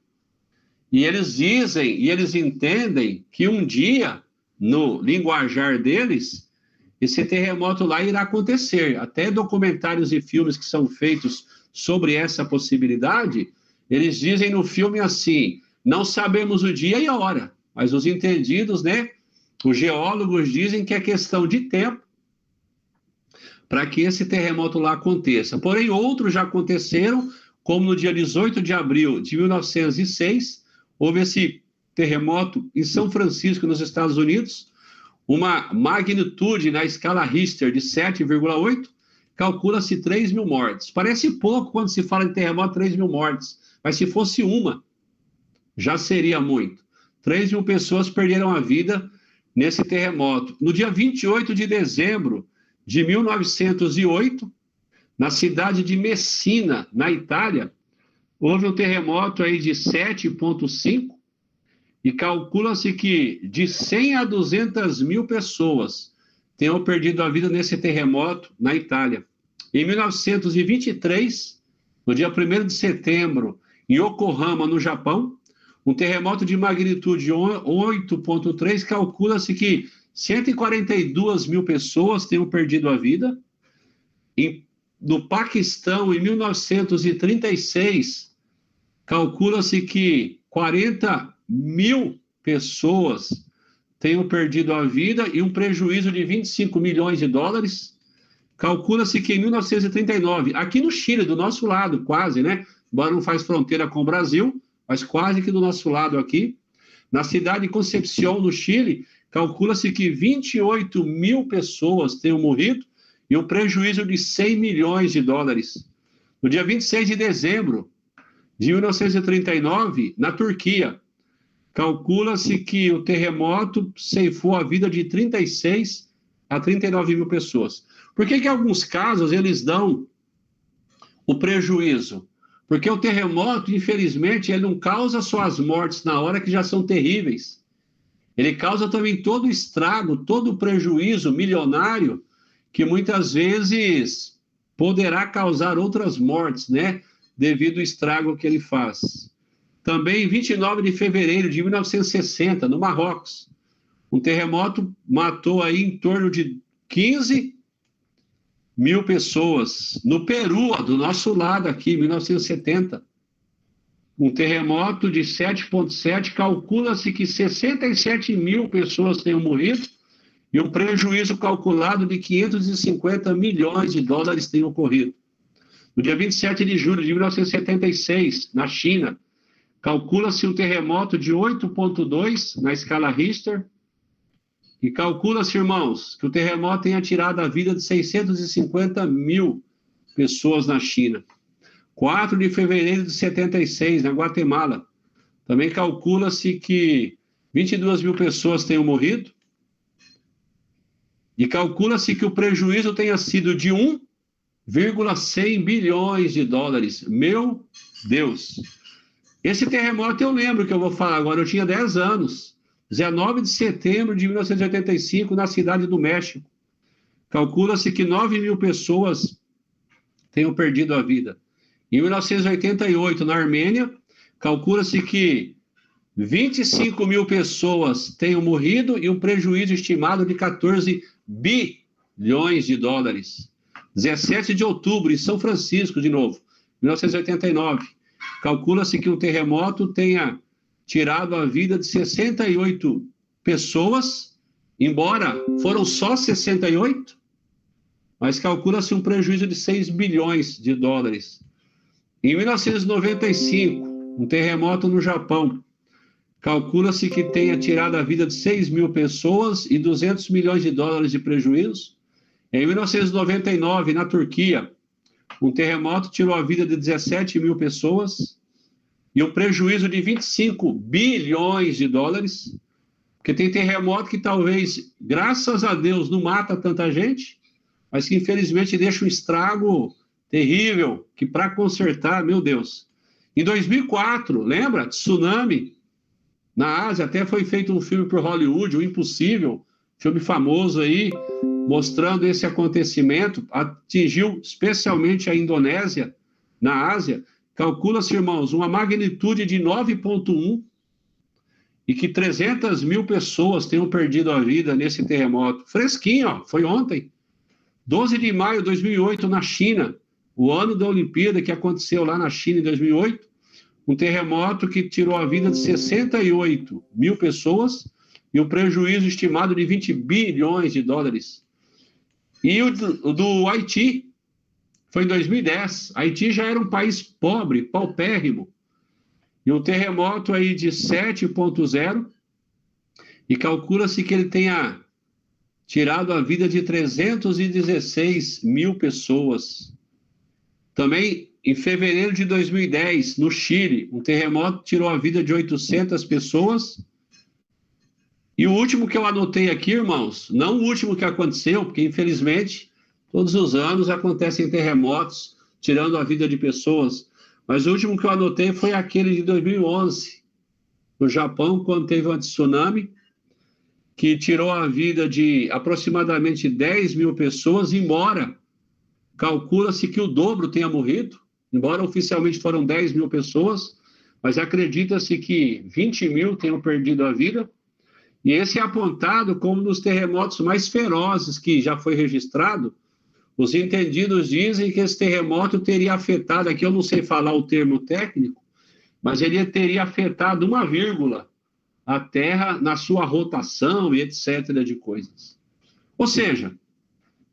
e eles dizem, e eles entendem que um dia, no linguajar deles, esse terremoto lá irá acontecer. Até documentários e filmes que são feitos sobre essa possibilidade, eles dizem no filme assim, não sabemos o dia e a hora, mas os entendidos, né, os geólogos dizem que é questão de tempo para que esse terremoto lá aconteça. Porém, outros já aconteceram, como no dia 18 de abril de 1906, houve esse terremoto em São Francisco, nos Estados Unidos, uma magnitude na escala Richter de 7,8, calcula-se 3 mil mortes. Parece pouco quando se fala de terremoto, 3 mil mortes, mas se fosse uma, já seria muito. 3 mil pessoas perderam a vida nesse terremoto. No dia 28 de dezembro de 1908, na cidade de Messina, na Itália, houve um terremoto aí de 7,5, e calcula-se que de 100 a 200 mil pessoas tenham perdido a vida nesse terremoto na Itália. Em 1923, no dia 1º de setembro, em Yokohama, no Japão, um terremoto de magnitude 8,3, calcula-se que 142 mil pessoas tenham perdido a vida. No Paquistão, em 1936, calcula-se que 40 mil pessoas tenham perdido a vida e um prejuízo de 25 milhões de dólares. Calcula-se que em 1939, aqui no Chile, do nosso lado, quase, né? Embora não faz fronteira com o Brasil, mas quase que do nosso lado aqui, na cidade de Concepción, no Chile, calcula-se que 28 mil pessoas tenham morrido e um prejuízo de 100 milhões de dólares. No dia 26 de dezembro de 1939, na Turquia, calcula-se que o terremoto ceifou a vida de 36 a 39 mil pessoas. Por que em alguns casos eles dão o prejuízo? Porque o terremoto, infelizmente, ele não causa só as mortes na hora, que já são terríveis. Ele causa também todo o estrago, todo o prejuízo milionário, que muitas vezes poderá causar outras mortes, né? Devido ao estrago que ele faz. Também, em 29 de fevereiro de 1960, no Marrocos, um terremoto matou aí em torno de 15 mil pessoas. No Peru, ó, do nosso lado aqui, 1970, um terremoto de 7,7, calcula-se que 67 mil pessoas tenham morrido e um prejuízo calculado de 550 milhões de dólares tem ocorrido. No dia 27 de julho de 1976, na China, calcula-se um terremoto de 8,2 na escala Richter. E calcula-se, irmãos, que o terremoto tenha tirado a vida de 650 mil pessoas na China. 4 de fevereiro de 76, na Guatemala. Também calcula-se que 22 mil pessoas tenham morrido. E calcula-se que o prejuízo tenha sido de 1,100 bilhões de dólares. Meu Deus! Esse terremoto eu lembro que eu vou falar agora, eu tinha 10 anos. 19 de setembro de 1985, na cidade do México. Calcula-se que 9 mil pessoas tenham perdido a vida. Em 1988, na Armênia, calcula-se que 25 mil pessoas tenham morrido e um prejuízo estimado de 14 bilhões de dólares. 17 de outubro, em São Francisco, de novo, 1989. Calcula-se que um terremoto tenha tirado a vida de 68 pessoas, embora foram só 68, mas calcula-se um prejuízo de 6 bilhões de dólares. Em 1995, um terremoto no Japão, calcula-se que tenha tirado a vida de 6 mil pessoas e 200 milhões de dólares de prejuízo. Em 1999, na Turquia, um terremoto tirou a vida de 17 mil pessoas e um prejuízo de 25 bilhões de dólares, porque tem terremoto que talvez, graças a Deus, não mata tanta gente, mas que infelizmente deixa um estrago terrível, que para consertar, meu Deus. Em 2004, lembra? Tsunami na Ásia, até foi feito um filme por Hollywood, O Impossível, filme famoso aí, mostrando esse acontecimento, atingiu especialmente a Indonésia, na Ásia. Calcula-se, irmãos, uma magnitude de 9,1 e que 300 mil pessoas tenham perdido a vida nesse terremoto. Fresquinho, ó, foi ontem. 12 de maio de 2008, na China, o ano da Olimpíada que aconteceu lá na China em 2008, um terremoto que tirou a vida de 68 mil pessoas e um prejuízo estimado de 20 bilhões de dólares. E o do Haiti foi em 2010. Haiti já era um país pobre, paupérrimo. E um terremoto aí de 7,0 e calcula-se que ele tenha tirado a vida de 316 mil pessoas. Também, em fevereiro de 2010, no Chile, um terremoto tirou a vida de 800 pessoas. E o último que eu anotei aqui, irmãos, não o último que aconteceu, porque infelizmente todos os anos acontecem terremotos tirando a vida de pessoas, mas o último que eu anotei foi aquele de 2011, no Japão, quando teve um tsunami que tirou a vida de aproximadamente 10 mil pessoas, embora calcula-se que o dobro tenha morrido, embora oficialmente foram 10 mil pessoas, mas acredita-se que 20 mil tenham perdido a vida. E esse é apontado como um dos terremotos mais ferozes que já foi registrado. Os entendidos dizem que esse terremoto teria afetado, aqui eu não sei falar o termo técnico, mas ele teria afetado 1 vírgula a Terra na sua rotação e etc. de coisas. Ou seja,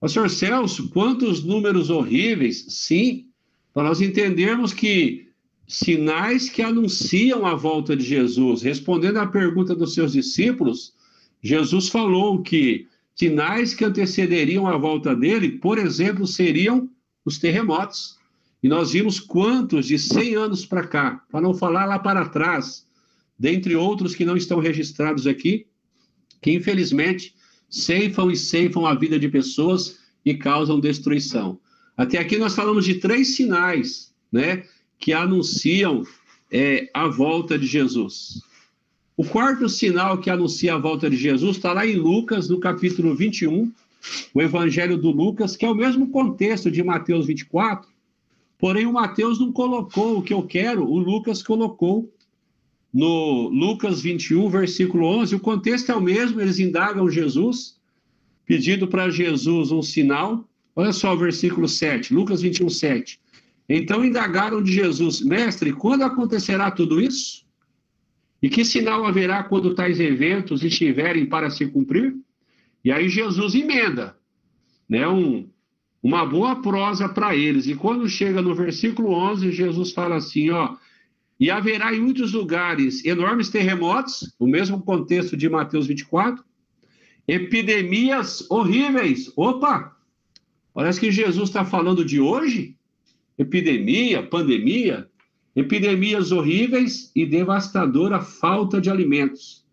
pastor Celso, quantos números horríveis, sim, para nós entendermos que sinais que anunciam a volta de Jesus. Respondendo à pergunta dos seus discípulos, Jesus falou que sinais que antecederiam a volta dele, por exemplo, seriam os terremotos. E nós vimos quantos de 100 anos para cá, para não falar lá para trás, dentre outros que não estão registrados aqui, que infelizmente ceifam a vida de pessoas e causam destruição. Até aqui nós falamos de 3 sinais, né, que anunciam a volta de Jesus. O quarto sinal que anuncia a volta de Jesus está lá em Lucas, no capítulo 21, o Evangelho do Lucas, que é o mesmo contexto de Mateus 24, porém o Mateus não colocou o que eu quero, o Lucas colocou no Lucas 21, versículo 11, o contexto é o mesmo, eles indagam Jesus, pedindo para Jesus um sinal, Olha só o versículo 7, Lucas 21, 7. Então indagaram de Jesus: Mestre, quando acontecerá tudo isso? E que sinal haverá quando tais eventos estiverem para se cumprir? E aí Jesus emenda, né, uma boa prosa para eles. E quando chega no versículo 11, Jesus fala assim, ó: e haverá em muitos lugares enormes terremotos, o mesmo contexto de Mateus 24, epidemias horríveis. Opa! Parece que Jesus está falando de hoje. Epidemia, pandemia, epidemias horríveis e devastadora falta de alimentos.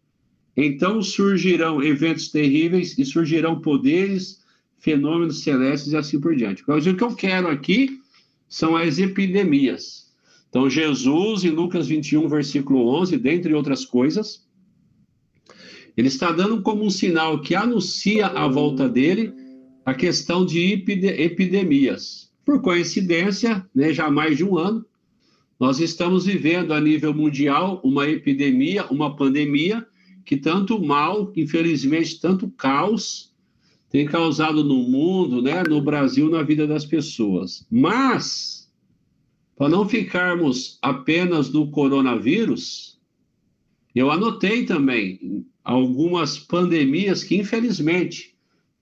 Então surgirão eventos terríveis e surgirão poderes, fenômenos celestes e assim por diante. Mas o que eu quero aqui são as epidemias. Então Jesus, em Lucas 21, versículo 11, dentre outras coisas, ele está dando como um sinal que anuncia a volta dele a questão de epidemias. Por coincidência, né, já há mais de um ano, nós estamos vivendo a nível mundial uma epidemia, uma pandemia, que tanto mal, infelizmente, tanto caos tem causado no mundo, né, no Brasil, na vida das pessoas. Mas, para não ficarmos apenas no coronavírus, eu anotei também algumas pandemias que, infelizmente,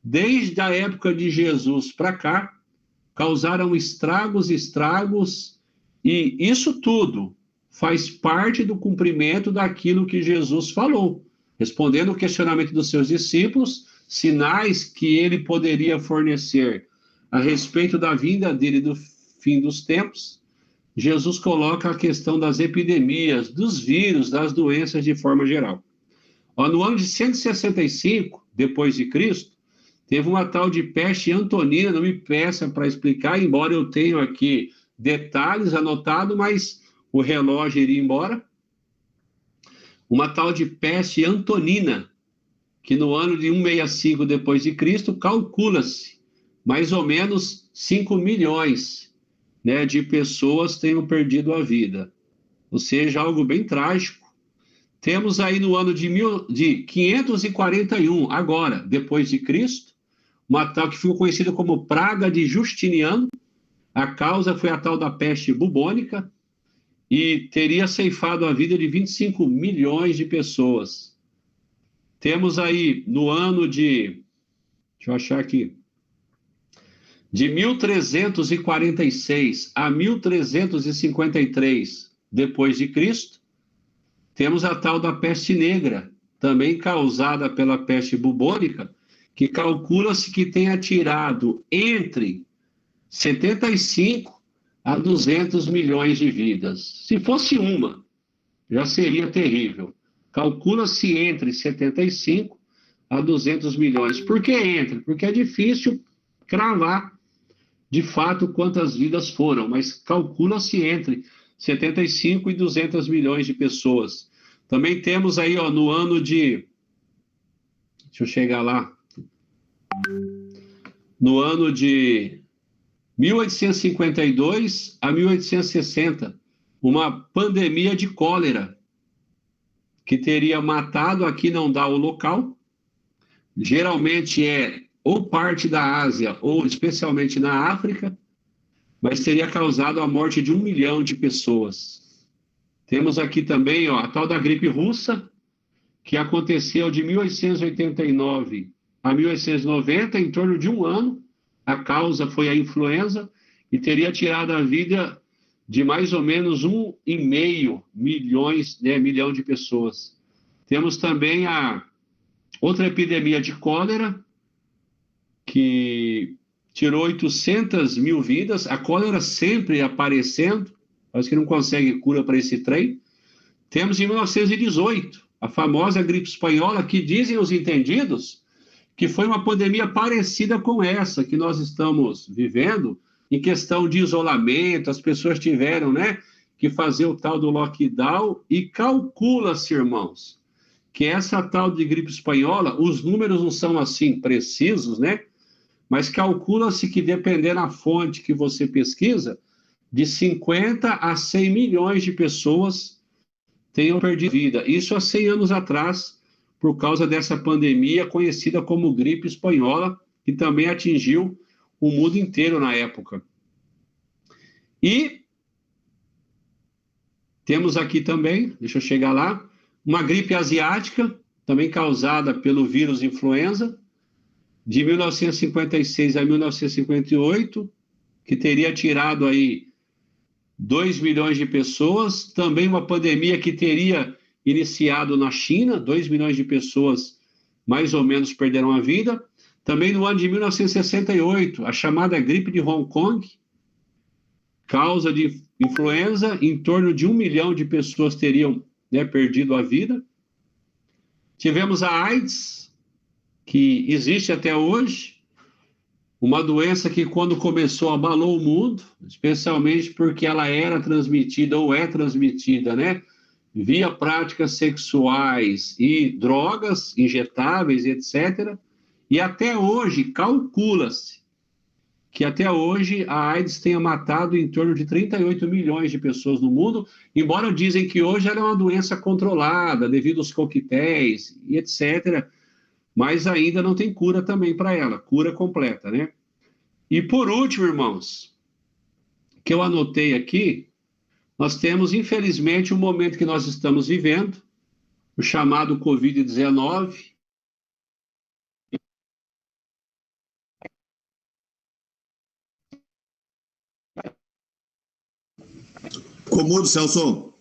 desde a época de Jesus para cá, causaram estragos, e isso tudo faz parte do cumprimento daquilo que Jesus falou, respondendo o questionamento dos seus discípulos, sinais que ele poderia fornecer a respeito da vinda dele do fim dos tempos. Jesus coloca a questão das epidemias, dos vírus, das doenças de forma geral. No ano de 165, depois de Cristo, teve uma tal de peste antonina, não me peça para explicar, embora eu tenha aqui detalhes anotados, mas o relógio iria embora. Uma tal de peste antonina, que no ano de 165 depois de Cristo, calcula-se mais ou menos 5 milhões, né, de pessoas tenham perdido a vida. Ou seja, algo bem trágico. Temos aí no ano de 541, agora, depois de Cristo, uma tal que ficou conhecida como praga de Justiniano. A causa foi a tal da peste bubônica e teria ceifado a vida de 25 milhões de pessoas. Temos aí no ano de, deixa eu achar aqui, de 1346 a 1353 depois de Cristo, temos a tal da peste negra, também causada pela peste bubônica, que calcula-se que tenha tirado entre 75 a 200 milhões de vidas. Se fosse uma, já seria terrível. Calcula-se entre 75 a 200 milhões. Por que entre? Porque é difícil cravar, de fato, quantas vidas foram, mas calcula-se entre 75 e 200 milhões de pessoas. Também temos aí, no ano de... Deixa eu chegar lá. No ano de 1852 a 1860, uma pandemia de cólera, que teria matado, aqui não dá o local, geralmente é ou parte da Ásia, ou especialmente na África, mas teria causado a morte de 1 milhão de pessoas. Temos aqui também a tal da gripe russa, que aconteceu de 1889 a 1890, em torno de um ano. A causa foi a influenza e teria tirado a vida de mais ou menos 1,5 milhão de pessoas. Temos também a outra epidemia de cólera, que tirou 800 mil vidas. A cólera sempre aparecendo, parece que não consegue cura para esse trem. Temos em 1918, a famosa gripe espanhola, que dizem os entendidos que foi uma pandemia parecida com essa que nós estamos vivendo, em questão de isolamento, as pessoas tiveram, né, que fazer o tal do lockdown, e calcula-se, irmãos, que essa tal de gripe espanhola, os números não são assim precisos, né, mas calcula-se que, dependendo da fonte que você pesquisa, de 50 a 100 milhões de pessoas tenham perdido vida. Isso há 100 anos atrás, por causa dessa pandemia conhecida como gripe espanhola, que também atingiu o mundo inteiro na época. E temos aqui também, deixa eu chegar lá, uma gripe asiática, também causada pelo vírus influenza, de 1956 a 1958, que teria tirado aí 2 milhões de pessoas, também uma pandemia que teria iniciado na China, 2 milhões de pessoas mais ou menos perderam a vida. Também no ano de 1968, a chamada gripe de Hong Kong, causa de influenza, em torno de 1 milhão de pessoas teriam, né, perdido a vida. Tivemos a AIDS, que existe até hoje, uma doença que quando começou abalou o mundo, especialmente porque ela era transmitida ou é transmitida, né, via práticas sexuais e drogas injetáveis, etc. E até hoje calcula-se que até hoje a AIDS tenha matado em torno de 38 milhões de pessoas no mundo, embora dizem que hoje ela é uma doença controlada devido aos coquetéis e etc., mas ainda não tem cura também para ela, cura completa, né? E por último, irmãos, que eu anotei aqui, nós temos, infelizmente, o momento que nós estamos vivendo, o chamado Covid-19. Ficou mudo, Celso?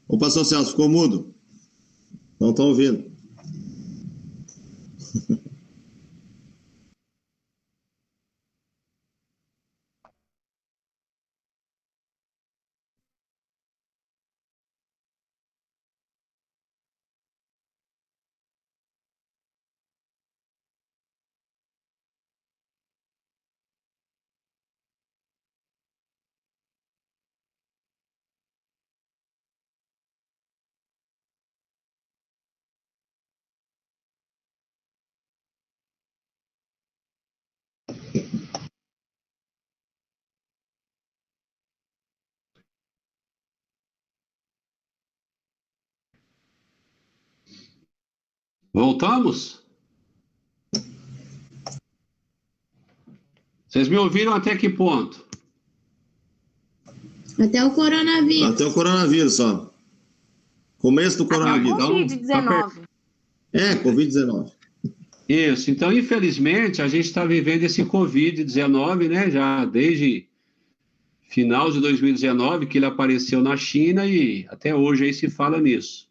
O pastor Celso, ficou mudo? Não estão ouvindo. Voltamos? Vocês me ouviram até que ponto? Até o coronavírus. Até o coronavírus só. Começo do coronavírus. Covid-19. Covid-19. Isso. Então, infelizmente, a gente está vivendo esse Covid-19, né? Já desde final de 2019, que ele apareceu na China e até hoje aí se fala nisso.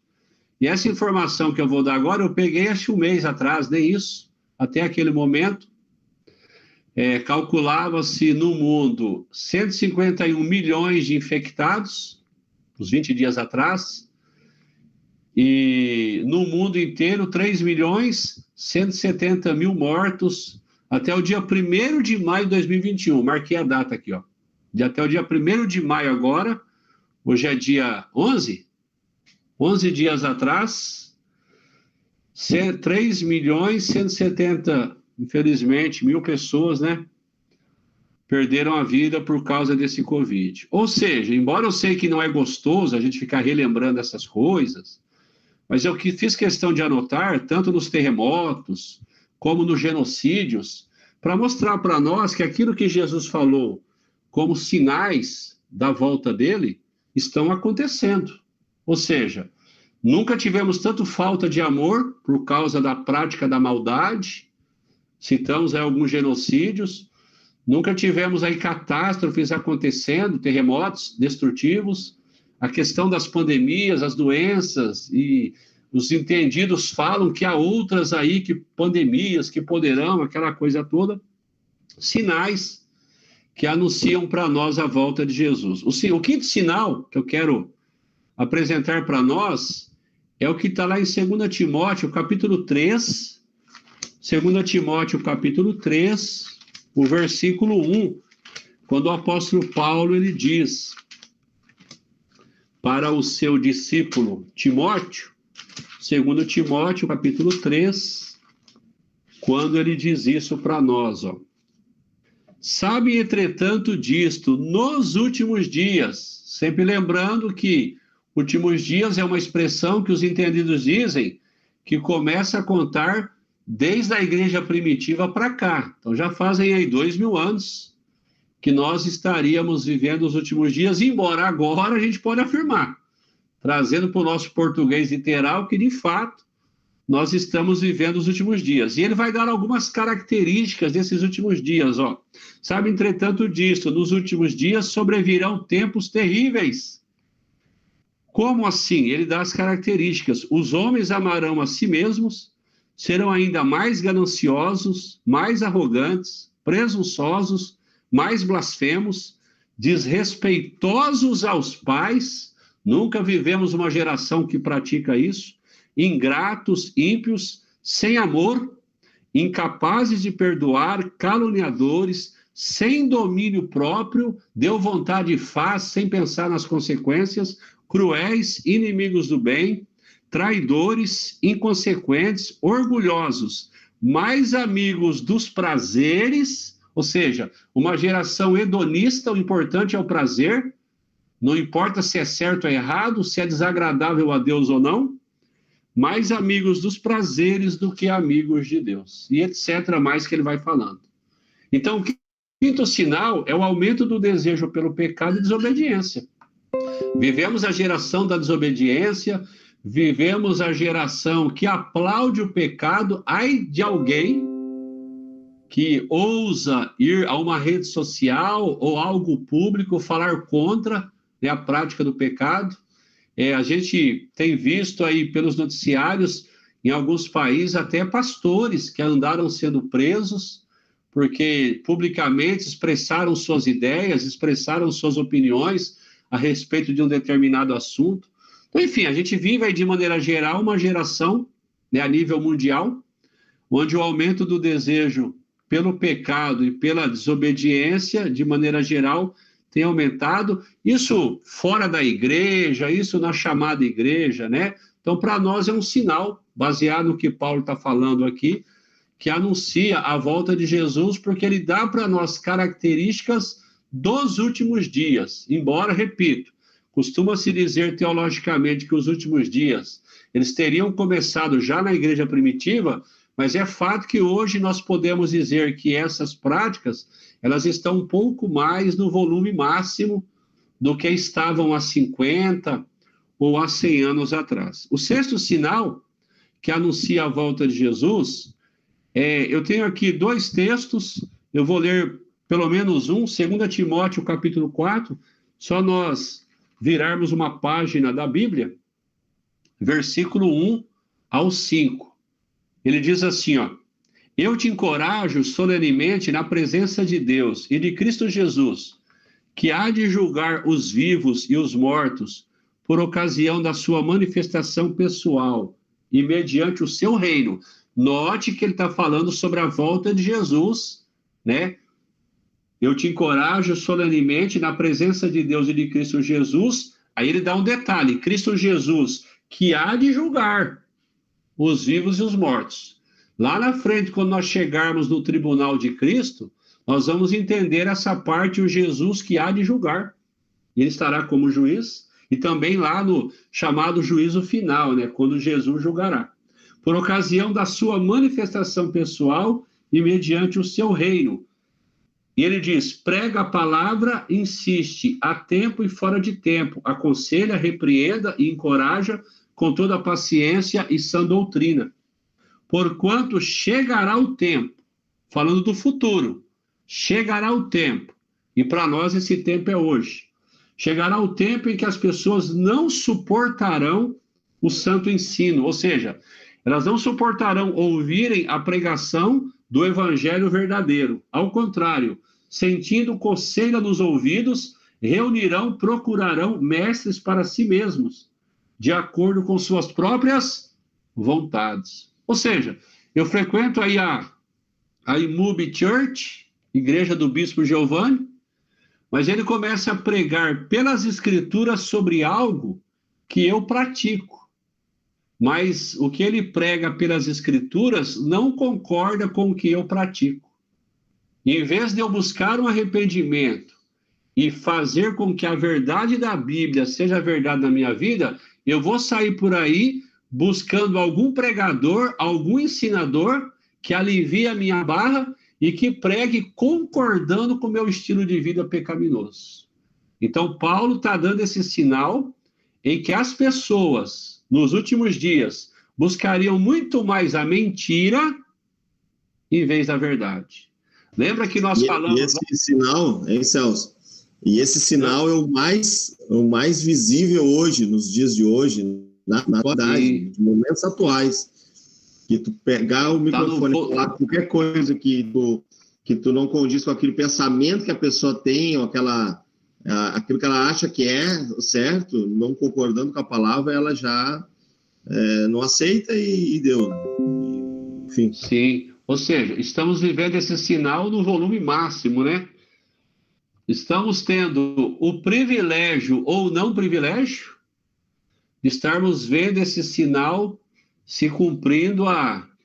E essa informação que eu vou dar agora, eu peguei acho um mês atrás, nem isso, até aquele momento. Calculava-se no mundo 151 milhões de infectados, uns 20 dias atrás, e no mundo inteiro 3 milhões 170 mil mortos até o dia 1º de maio de 2021. Marquei a data aqui, ó. Até o dia 1º de maio agora, hoje é dia 11 dias atrás, 3 milhões 170, infelizmente, mil pessoas, né, perderam a vida por causa desse Covid. Ou seja, embora eu sei que não é gostoso a gente ficar relembrando essas coisas, mas eu que fiz questão de anotar, tanto nos terremotos, como nos genocídios, para mostrar para nós que aquilo que Jesus falou como sinais da volta dele estão acontecendo. Ou seja, nunca tivemos tanto falta de amor por causa da prática da maldade, citamos aí alguns genocídios, nunca tivemos aí catástrofes acontecendo, terremotos destrutivos, a questão das pandemias, as doenças, e os entendidos falam que há outras aí, que pandemias, que poderão, aquela coisa toda, sinais que anunciam para nós a volta de Jesus. O quinto sinal que eu quero apresentar para nós é o que está lá em 2 Timóteo, capítulo 3, 2 Timóteo, capítulo 3, o versículo 1, quando o apóstolo Paulo, ele diz para o seu discípulo Timóteo, 2 Timóteo, capítulo 3, quando ele diz isso para nós, ó. Sabe, entretanto, disto, nos últimos dias, sempre lembrando que últimos dias é uma expressão que os entendidos dizem que começa a contar desde a igreja primitiva para cá. Então já fazem aí 2000 anos que nós estaríamos vivendo os últimos dias, embora agora a gente pode afirmar, trazendo para o nosso português literal, que de fato nós estamos vivendo os últimos dias. E ele vai dar algumas características desses últimos dias. Ó. Sabe, entretanto, disso, nos últimos dias sobrevirão tempos terríveis. Como assim? Ele dá as características. Os homens amarão a si mesmos, serão ainda mais gananciosos, mais arrogantes, presunçosos, mais blasfemos, desrespeitosos aos pais. Nunca vivemos uma geração que pratica isso. Ingratos, ímpios, sem amor, incapazes de perdoar, caluniadores, sem domínio próprio, deu vontade e faz, sem pensar nas consequências, cruéis, inimigos do bem, traidores, inconsequentes, orgulhosos, mais amigos dos prazeres, ou seja, uma geração hedonista, o importante é o prazer, não importa se é certo ou errado, se é desagradável a Deus ou não, mais amigos dos prazeres do que amigos de Deus, e etc., mais que ele vai falando. Então, o quinto sinal é o aumento do desejo pelo pecado e desobediência. Vivemos a geração da desobediência, vivemos a geração que aplaude o pecado. Ai de alguém que ousa ir a uma rede social ou algo público falar contra, né, a prática do pecado. A gente tem visto aí pelos noticiários, em alguns países, até pastores que andaram sendo presos, porque publicamente expressaram suas ideias, expressaram suas opiniões a respeito de um determinado assunto. Então, enfim, a gente vive aí, de maneira geral, uma geração, né, a nível mundial, onde o aumento do desejo pelo pecado e pela desobediência, de maneira geral, tem aumentado, isso fora da igreja, isso na chamada igreja, né? Então, para nós é um sinal, baseado no que Paulo está falando aqui, que anuncia a volta de Jesus, porque ele dá para nós características dos últimos dias. Embora, repito, costuma-se dizer teologicamente que os últimos dias, eles teriam começado já na igreja primitiva, mas é fato que hoje nós podemos dizer que essas práticas, elas estão um pouco mais no volume máximo do que estavam há 50 ou há 100 anos atrás. O sexto sinal que anuncia a volta de Jesus, eu tenho aqui 2 textos, eu vou ler pelo menos um, 2 Timóteo capítulo 4, só nós virarmos uma página da Bíblia, versículo 1 ao 5. Ele diz assim, ó: eu te encorajo solenemente na presença de Deus e de Cristo Jesus, que há de julgar os vivos e os mortos por ocasião da sua manifestação pessoal e mediante o seu reino. Note que ele está falando sobre a volta de Jesus, né? Eu te encorajo solenemente na presença de Deus e de Cristo Jesus. Aí ele dá um detalhe: Cristo Jesus, que há de julgar os vivos e os mortos. Lá na frente, quando nós chegarmos no tribunal de Cristo, nós vamos entender essa parte, o Jesus que há de julgar. Ele estará como juiz, e também lá no chamado juízo final, né, quando Jesus julgará. Por ocasião da sua manifestação pessoal e mediante o seu reino. E ele diz: prega a palavra, insiste, a tempo e fora de tempo, aconselha, repreenda e encoraja com toda a paciência e sã doutrina. Porquanto chegará o tempo, falando do futuro, chegará o tempo, e para nós esse tempo é hoje, chegará o tempo em que as pessoas não suportarão o santo ensino, ou seja, elas não suportarão ouvirem a pregação do evangelho verdadeiro. Ao contrário, sentindo coceira nos ouvidos, reunirão, procurarão mestres para si mesmos, de acordo com suas próprias vontades. Ou seja, eu frequento aí a IMUB Church, Igreja do Bispo Giovanni, mas ele começa a pregar pelas Escrituras sobre algo que eu pratico. Mas o que ele prega pelas Escrituras não concorda com o que eu pratico. E em vez de eu buscar um arrependimento e fazer com que a verdade da Bíblia seja a verdade na minha vida, eu vou sair por aí buscando algum pregador, algum ensinador que alivie a minha barra e que pregue concordando com o meu estilo de vida pecaminoso. Então, Paulo está dando esse sinal em que as pessoas, nos últimos dias, buscariam muito mais a mentira em vez da verdade. Lembra que nós falamos... E esse sinal, hein, Celso? E esse sinal é o mais visível hoje, nos dias de hoje, na atualidade, nos momentos atuais. Que tu pegar o microfone e falar qualquer coisa que tu não condiz com aquele pensamento que a pessoa tem, ou aquilo que ela acha que é certo, não concordando com a palavra, ela já não aceita e deu. Enfim. Sim, ou seja, estamos vivendo esse sinal no volume máximo, né? Estamos tendo o privilégio ou não privilégio de estarmos vendo esse sinal se cumprindo,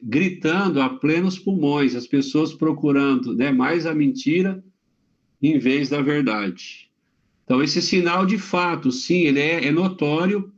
gritando a plenos pulmões, as pessoas procurando, né, mais a mentira em vez da verdade. Então, esse sinal, de fato, sim, ele é notório,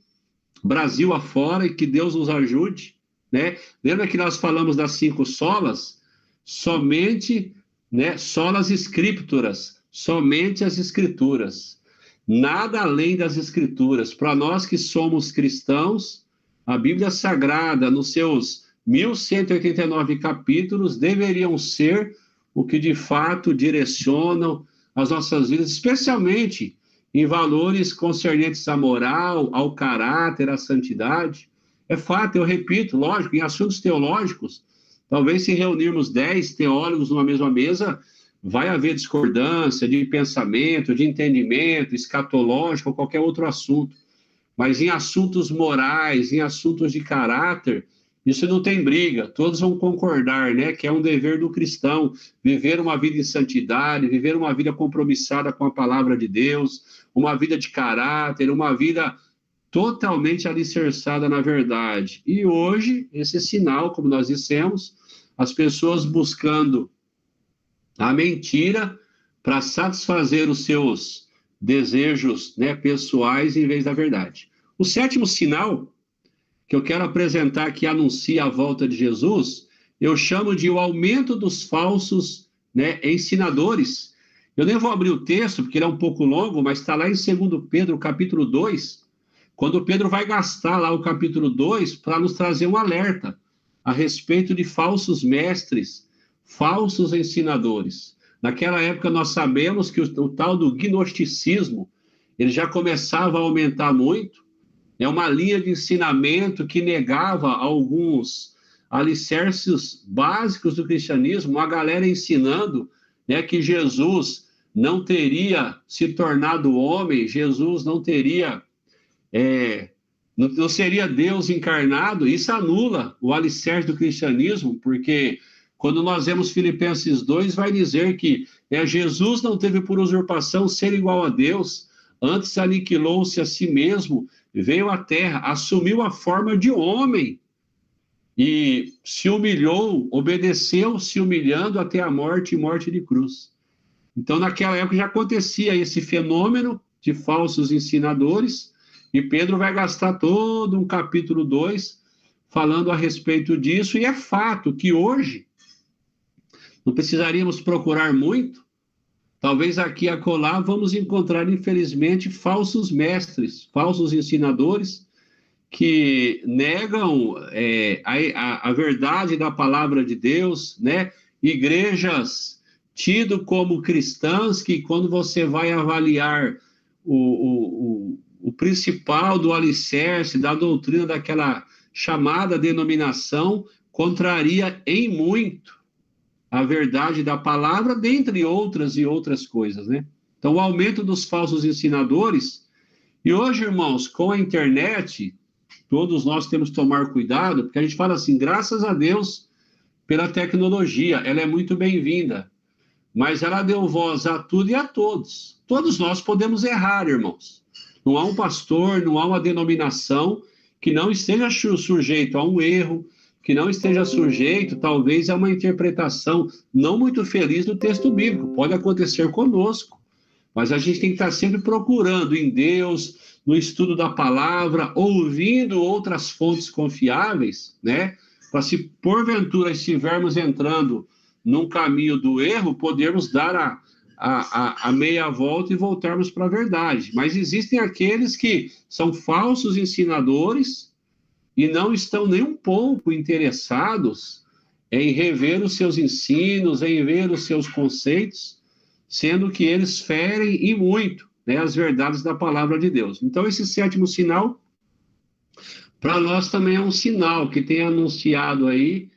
Brasil afora, e que Deus nos ajude, né? Lembra que nós falamos das 5 solas? Somente, né, solas scripturas, somente as escrituras. Nada além das escrituras. Para nós que somos cristãos, a Bíblia Sagrada, nos seus 1189 capítulos, deveriam ser o que de fato direcionam as nossas vidas, especialmente em valores concernentes à moral, ao caráter, à santidade. É fato, eu repito, lógico, em assuntos teológicos, talvez se reunirmos 10 teólogos numa mesma mesa, vai haver discordância de pensamento, de entendimento, escatológico ou qualquer outro assunto. Mas em assuntos morais, em assuntos de caráter, isso não tem briga, todos vão concordar, né, que é um dever do cristão, viver uma vida em santidade, viver uma vida compromissada com a palavra de Deus, uma vida de caráter, uma vida totalmente alicerçada na verdade. E hoje, esse sinal, como nós dissemos, as pessoas buscando a mentira para satisfazer os seus desejos, né, pessoais em vez da verdade. O 7º sinal que eu quero apresentar, que anuncia a volta de Jesus, eu chamo de o aumento dos falsos, né, ensinadores. Eu nem vou abrir o texto, porque ele é um pouco longo, mas está lá em 2 Pedro, capítulo 2, quando Pedro vai gastar lá o capítulo 2 para nos trazer um alerta a respeito de falsos mestres, falsos ensinadores. Naquela época nós sabemos que o tal do gnosticismo, ele já começava a aumentar muito. É uma linha de ensinamento que negava alguns alicerces básicos do cristianismo, uma galera ensinando, né, que Jesus não teria se tornado homem, Jesus não teria, não seria Deus encarnado. Isso anula o alicerce do cristianismo, porque quando nós vemos Filipenses 2, vai dizer que Jesus não teve por usurpação ser igual a Deus, antes aniquilou-se a si mesmo, veio à terra, assumiu a forma de homem e se humilhou, obedeceu, se humilhando até a morte e morte de cruz. Então, naquela época já acontecia esse fenômeno de falsos ensinadores, e Pedro vai gastar todo um capítulo 2 falando a respeito disso, e é fato que hoje não precisaríamos procurar muito. Talvez aqui e acolá vamos encontrar, infelizmente, falsos mestres, falsos ensinadores que negam a verdade da palavra de Deus, né? Igrejas tido como cristãs que, quando você vai avaliar o principal do alicerce, da doutrina daquela chamada denominação, contraria em muito a verdade da palavra, dentre outras e outras coisas, né? Então, o aumento dos falsos ensinadores, e hoje, irmãos, com a internet, todos nós temos que tomar cuidado, porque a gente fala assim, graças a Deus pela tecnologia, ela é muito bem-vinda, mas ela deu voz a tudo e a todos. Todos nós podemos errar, irmãos. Não há um pastor, não há uma denominação que não esteja sujeito a um erro, que não esteja sujeito, talvez, a uma interpretação não muito feliz do texto bíblico. Pode acontecer conosco, mas a gente tem que estar sempre procurando em Deus, no estudo da palavra, ouvindo outras fontes confiáveis, né, para se porventura estivermos entrando num caminho do erro, podermos dar a meia volta e voltarmos para a verdade. Mas existem aqueles que são falsos ensinadores e não estão nem um pouco interessados em rever os seus ensinos, em ver os seus conceitos, sendo que eles ferem e muito, né, as verdades da palavra de Deus. Então, esse 7º sinal, para nós também é um sinal que tem anunciado aí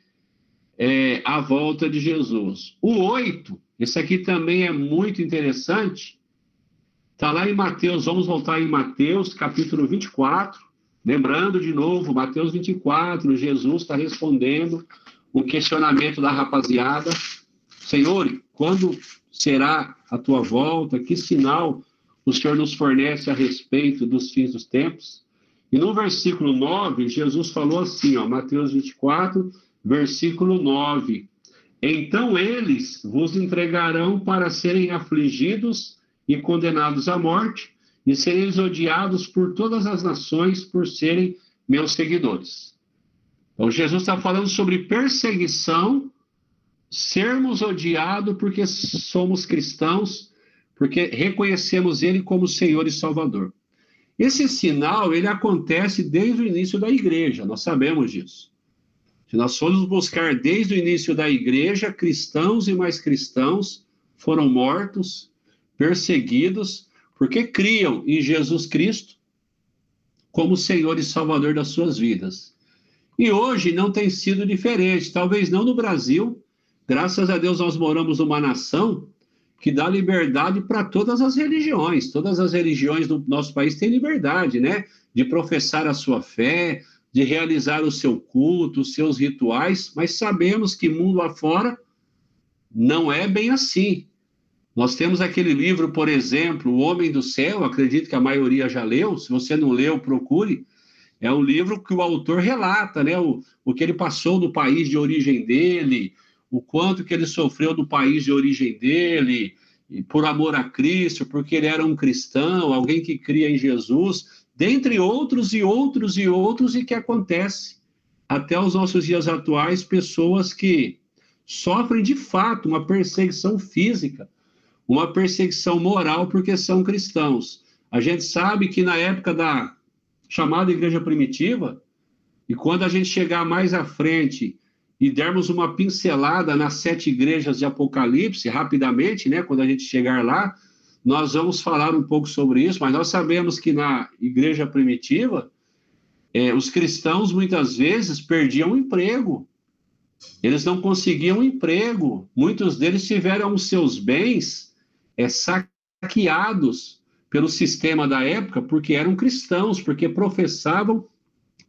a volta de Jesus. O 8, esse aqui também é muito interessante, está lá em Mateus, vamos voltar em Mateus, capítulo 24, lembrando de novo, Mateus 24, Jesus está respondendo o questionamento da rapaziada: Senhor, quando será a tua volta? Que sinal o Senhor nos fornece a respeito dos fins dos tempos? E no versículo 9, Jesus falou assim, Mateus 24, versículo 9: Então eles vos entregarão para serem afligidos e condenados à morte, e sereis odiados por todas as nações por serem meus seguidores. Então Jesus está falando sobre perseguição, sermos odiados porque somos cristãos, porque reconhecemos Ele como Senhor e Salvador. Esse sinal, ele acontece desde o início da igreja, nós sabemos disso. Se nós formos buscar desde o início da igreja, cristãos e mais cristãos foram mortos, perseguidos, porque criam em Jesus Cristo como Senhor e Salvador das suas vidas. E hoje não tem sido diferente, talvez não no Brasil. Graças a Deus nós moramos numa nação que dá liberdade para todas as religiões. Todas as religiões do nosso país têm liberdade, né? De professar a sua fé, de realizar o seu culto, os seus rituais, mas sabemos que mundo afora não é bem assim. Nós temos aquele livro, por exemplo, O Homem do Céu, acredito que a maioria já leu, se você não leu, procure. É um livro que o autor relata, né? O que ele passou no país de origem dele, o quanto que ele sofreu no país de origem dele, e por amor a Cristo, porque ele era um cristão, alguém que cria em Jesus, dentre outros e outros e outros, e que acontece até os nossos dias atuais, pessoas que sofrem de fato uma perseguição física, uma perseguição moral, porque são cristãos. A gente sabe que na época da chamada igreja primitiva, e quando a gente chegar mais à frente e dermos uma pincelada nas 7 igrejas de Apocalipse, rapidamente, né, quando a gente chegar lá, nós vamos falar um pouco sobre isso, mas nós sabemos que na igreja primitiva, os cristãos muitas vezes perdiam o emprego, eles não conseguiam emprego, muitos deles tiveram os seus bens saqueados pelo sistema da época, porque eram cristãos, porque professavam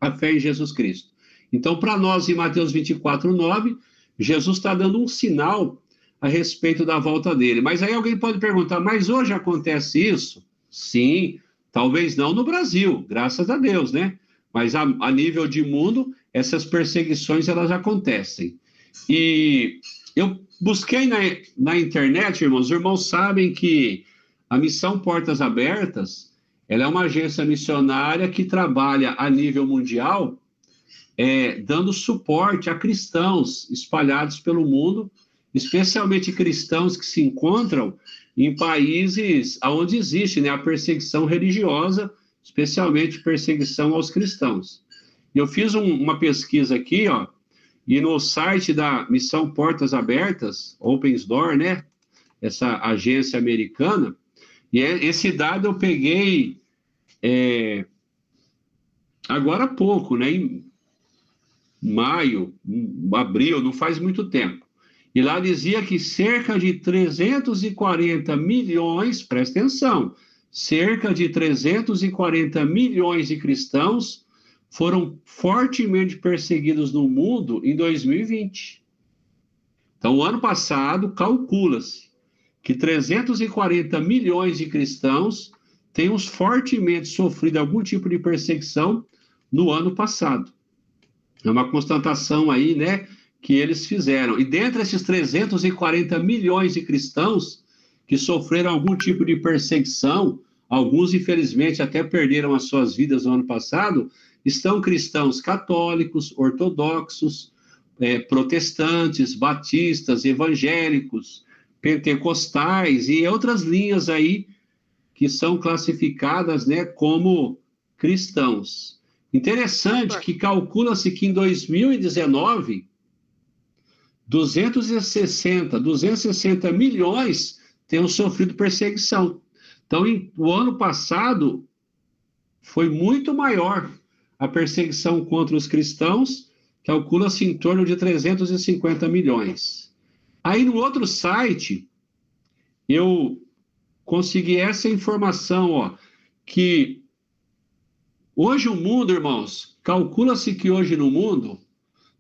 a fé em Jesus Cristo. Então, para nós, em Mateus 24, 9, Jesus está dando um sinal a respeito da volta dele. Mas aí alguém pode perguntar, mas hoje acontece isso? Sim, talvez não no Brasil, graças a Deus, né? Mas a nível de mundo, essas perseguições, elas acontecem. E eu busquei na internet, irmãos, os irmãos sabem que a Missão Portas Abertas, ela é uma agência missionária que trabalha a nível mundial, dando suporte a cristãos espalhados pelo mundo, especialmente cristãos que se encontram em países onde existe, né, a perseguição religiosa, especialmente perseguição aos cristãos. Eu fiz uma pesquisa aqui, e no site da Missão Portas Abertas, Opens Door, né, essa agência americana, e esse dado eu peguei agora há pouco, né, em maio, abril, não faz muito tempo. E lá dizia que cerca de 340 milhões, presta atenção, cerca de 340 milhões de cristãos foram fortemente perseguidos no mundo em 2020. Então, o ano passado, calcula-se que 340 milhões de cristãos tenham fortemente sofrido algum tipo de perseguição no ano passado. É uma constatação aí, né, que eles fizeram. E dentre esses 340 milhões de cristãos que sofreram algum tipo de perseguição, alguns, infelizmente, até perderam as suas vidas no ano passado, estão cristãos católicos, ortodoxos, protestantes, batistas, evangélicos, pentecostais e outras linhas aí que são classificadas, né, como cristãos. Interessante que calcula-se que em 2019, 260 milhões tenham sofrido perseguição. Então, o ano passado foi muito maior a perseguição contra os cristãos, calcula-se em torno de 350 milhões. Aí, no outro site, eu consegui essa informação, ó, que hoje o mundo, irmãos, calcula-se que hoje no mundo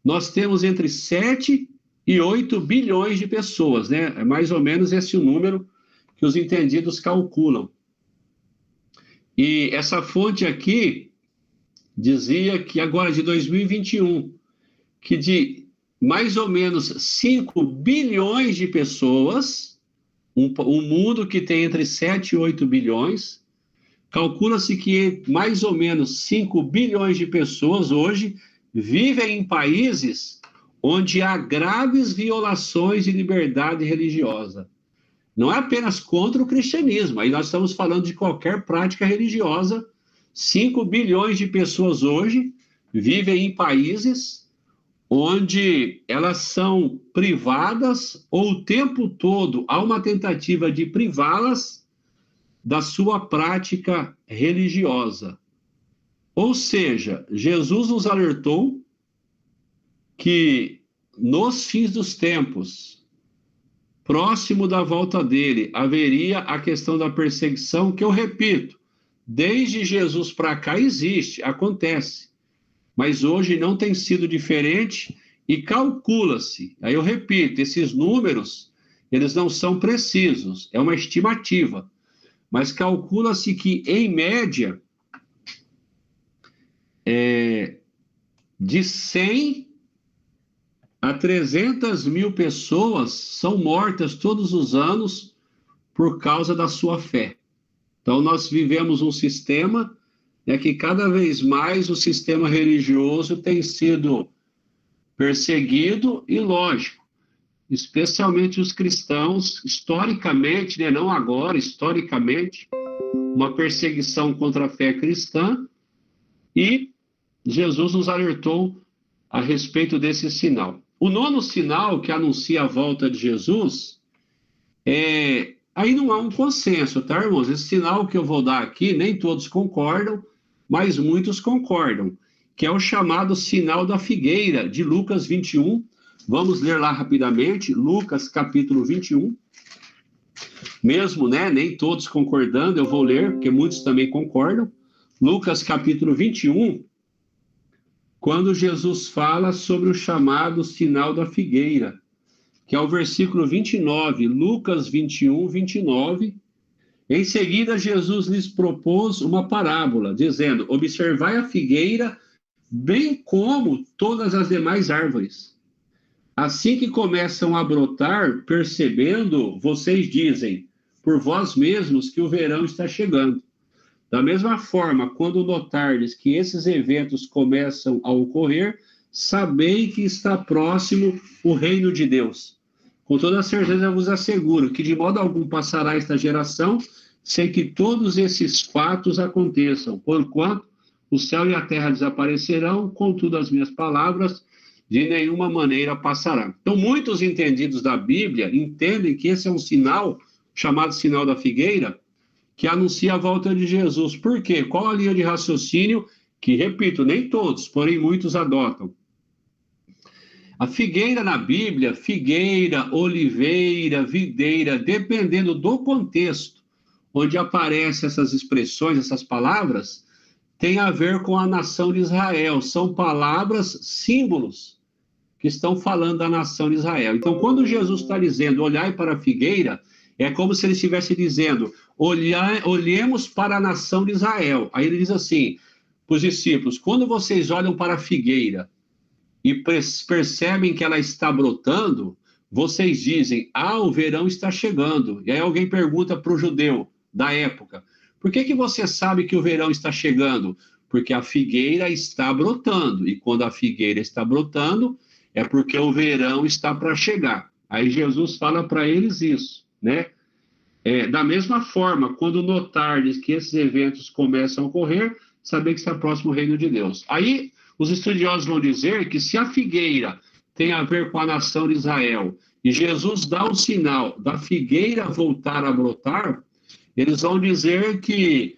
nós temos entre 7 e 8 bilhões de pessoas, né? É mais ou menos esse o número que os entendidos calculam. E essa fonte aqui dizia que agora de 2021, que de mais ou menos 5 bilhões de pessoas, um mundo que tem entre 7 e 8 bilhões, calcula-se que mais ou menos 5 bilhões de pessoas hoje vivem em países onde há graves violações de liberdade religiosa. Não é apenas contra o cristianismo, aí nós estamos falando de qualquer prática religiosa. 5 bilhões de pessoas hoje vivem em países onde elas são privadas, ou o tempo todo há uma tentativa de privá-las da sua prática religiosa. Ou seja, Jesus nos alertou que nos fins dos tempos, próximo da volta dele, haveria a questão da perseguição, que eu repito, desde Jesus para cá existe, acontece. Mas hoje não tem sido diferente e calcula-se. Aí eu repito, esses números, eles não são precisos, é uma estimativa. Mas calcula-se que, em média, de 100 a 300 mil pessoas são mortas todos os anos por causa da sua fé. Então, nós vivemos um sistema que cada vez mais o sistema religioso tem sido perseguido e, lógico, especialmente os cristãos, historicamente, não agora, historicamente, uma perseguição contra a fé cristã, e Jesus nos alertou a respeito desse sinal. O 9º sinal que anuncia a volta de Jesus, aí não há um consenso, tá, irmãos? Esse sinal que eu vou dar aqui, nem todos concordam, mas muitos concordam, que é o chamado sinal da figueira, de Lucas 21. Vamos ler lá rapidamente, Lucas capítulo 21. Mesmo, nem todos concordando, eu vou ler, porque muitos também concordam. Lucas capítulo 21, quando Jesus fala sobre o chamado sinal da figueira, que é o versículo 29, Lucas 21, 29. Em seguida, Jesus lhes propôs uma parábola, dizendo: observai a figueira, bem como todas as demais árvores. Assim que começam a brotar, percebendo, vocês dizem, por vós mesmos, que o verão está chegando. Da mesma forma, quando notardes que esses eventos começam a ocorrer, sabei que está próximo o reino de Deus. Com toda certeza eu vos asseguro que de modo algum passará esta geração sem que todos esses fatos aconteçam. Porquanto o céu e a terra desaparecerão, contudo as minhas palavras de nenhuma maneira passarão. Então, muitos entendidos da Bíblia entendem que esse é um sinal, chamado sinal da figueira, que anuncia a volta de Jesus. Por quê? Qual a linha de raciocínio que, repito, nem todos, porém muitos adotam? A figueira na Bíblia, figueira, oliveira, videira, dependendo do contexto onde aparecem essas expressões, essas palavras, tem a ver com a nação de Israel. São palavras, símbolos, que estão falando da nação de Israel. Então, quando Jesus está dizendo, olhai para a figueira, é como se ele estivesse dizendo, olhemos para a nação de Israel. Aí ele diz assim, para os discípulos, quando vocês olham para a figueira e percebem que ela está brotando, vocês dizem, o verão está chegando. E aí alguém pergunta para o judeu da época, por que você sabe que o verão está chegando? Porque a figueira está brotando, e quando a figueira está brotando, é porque o verão está para chegar. Aí Jesus fala para eles isso, né? Da mesma forma, quando notardes que esses eventos começam a ocorrer, saber que está próximo o reino de Deus. Aí, os estudiosos vão dizer que se a figueira tem a ver com a nação de Israel, e Jesus dá o sinal da figueira voltar a brotar, eles vão dizer que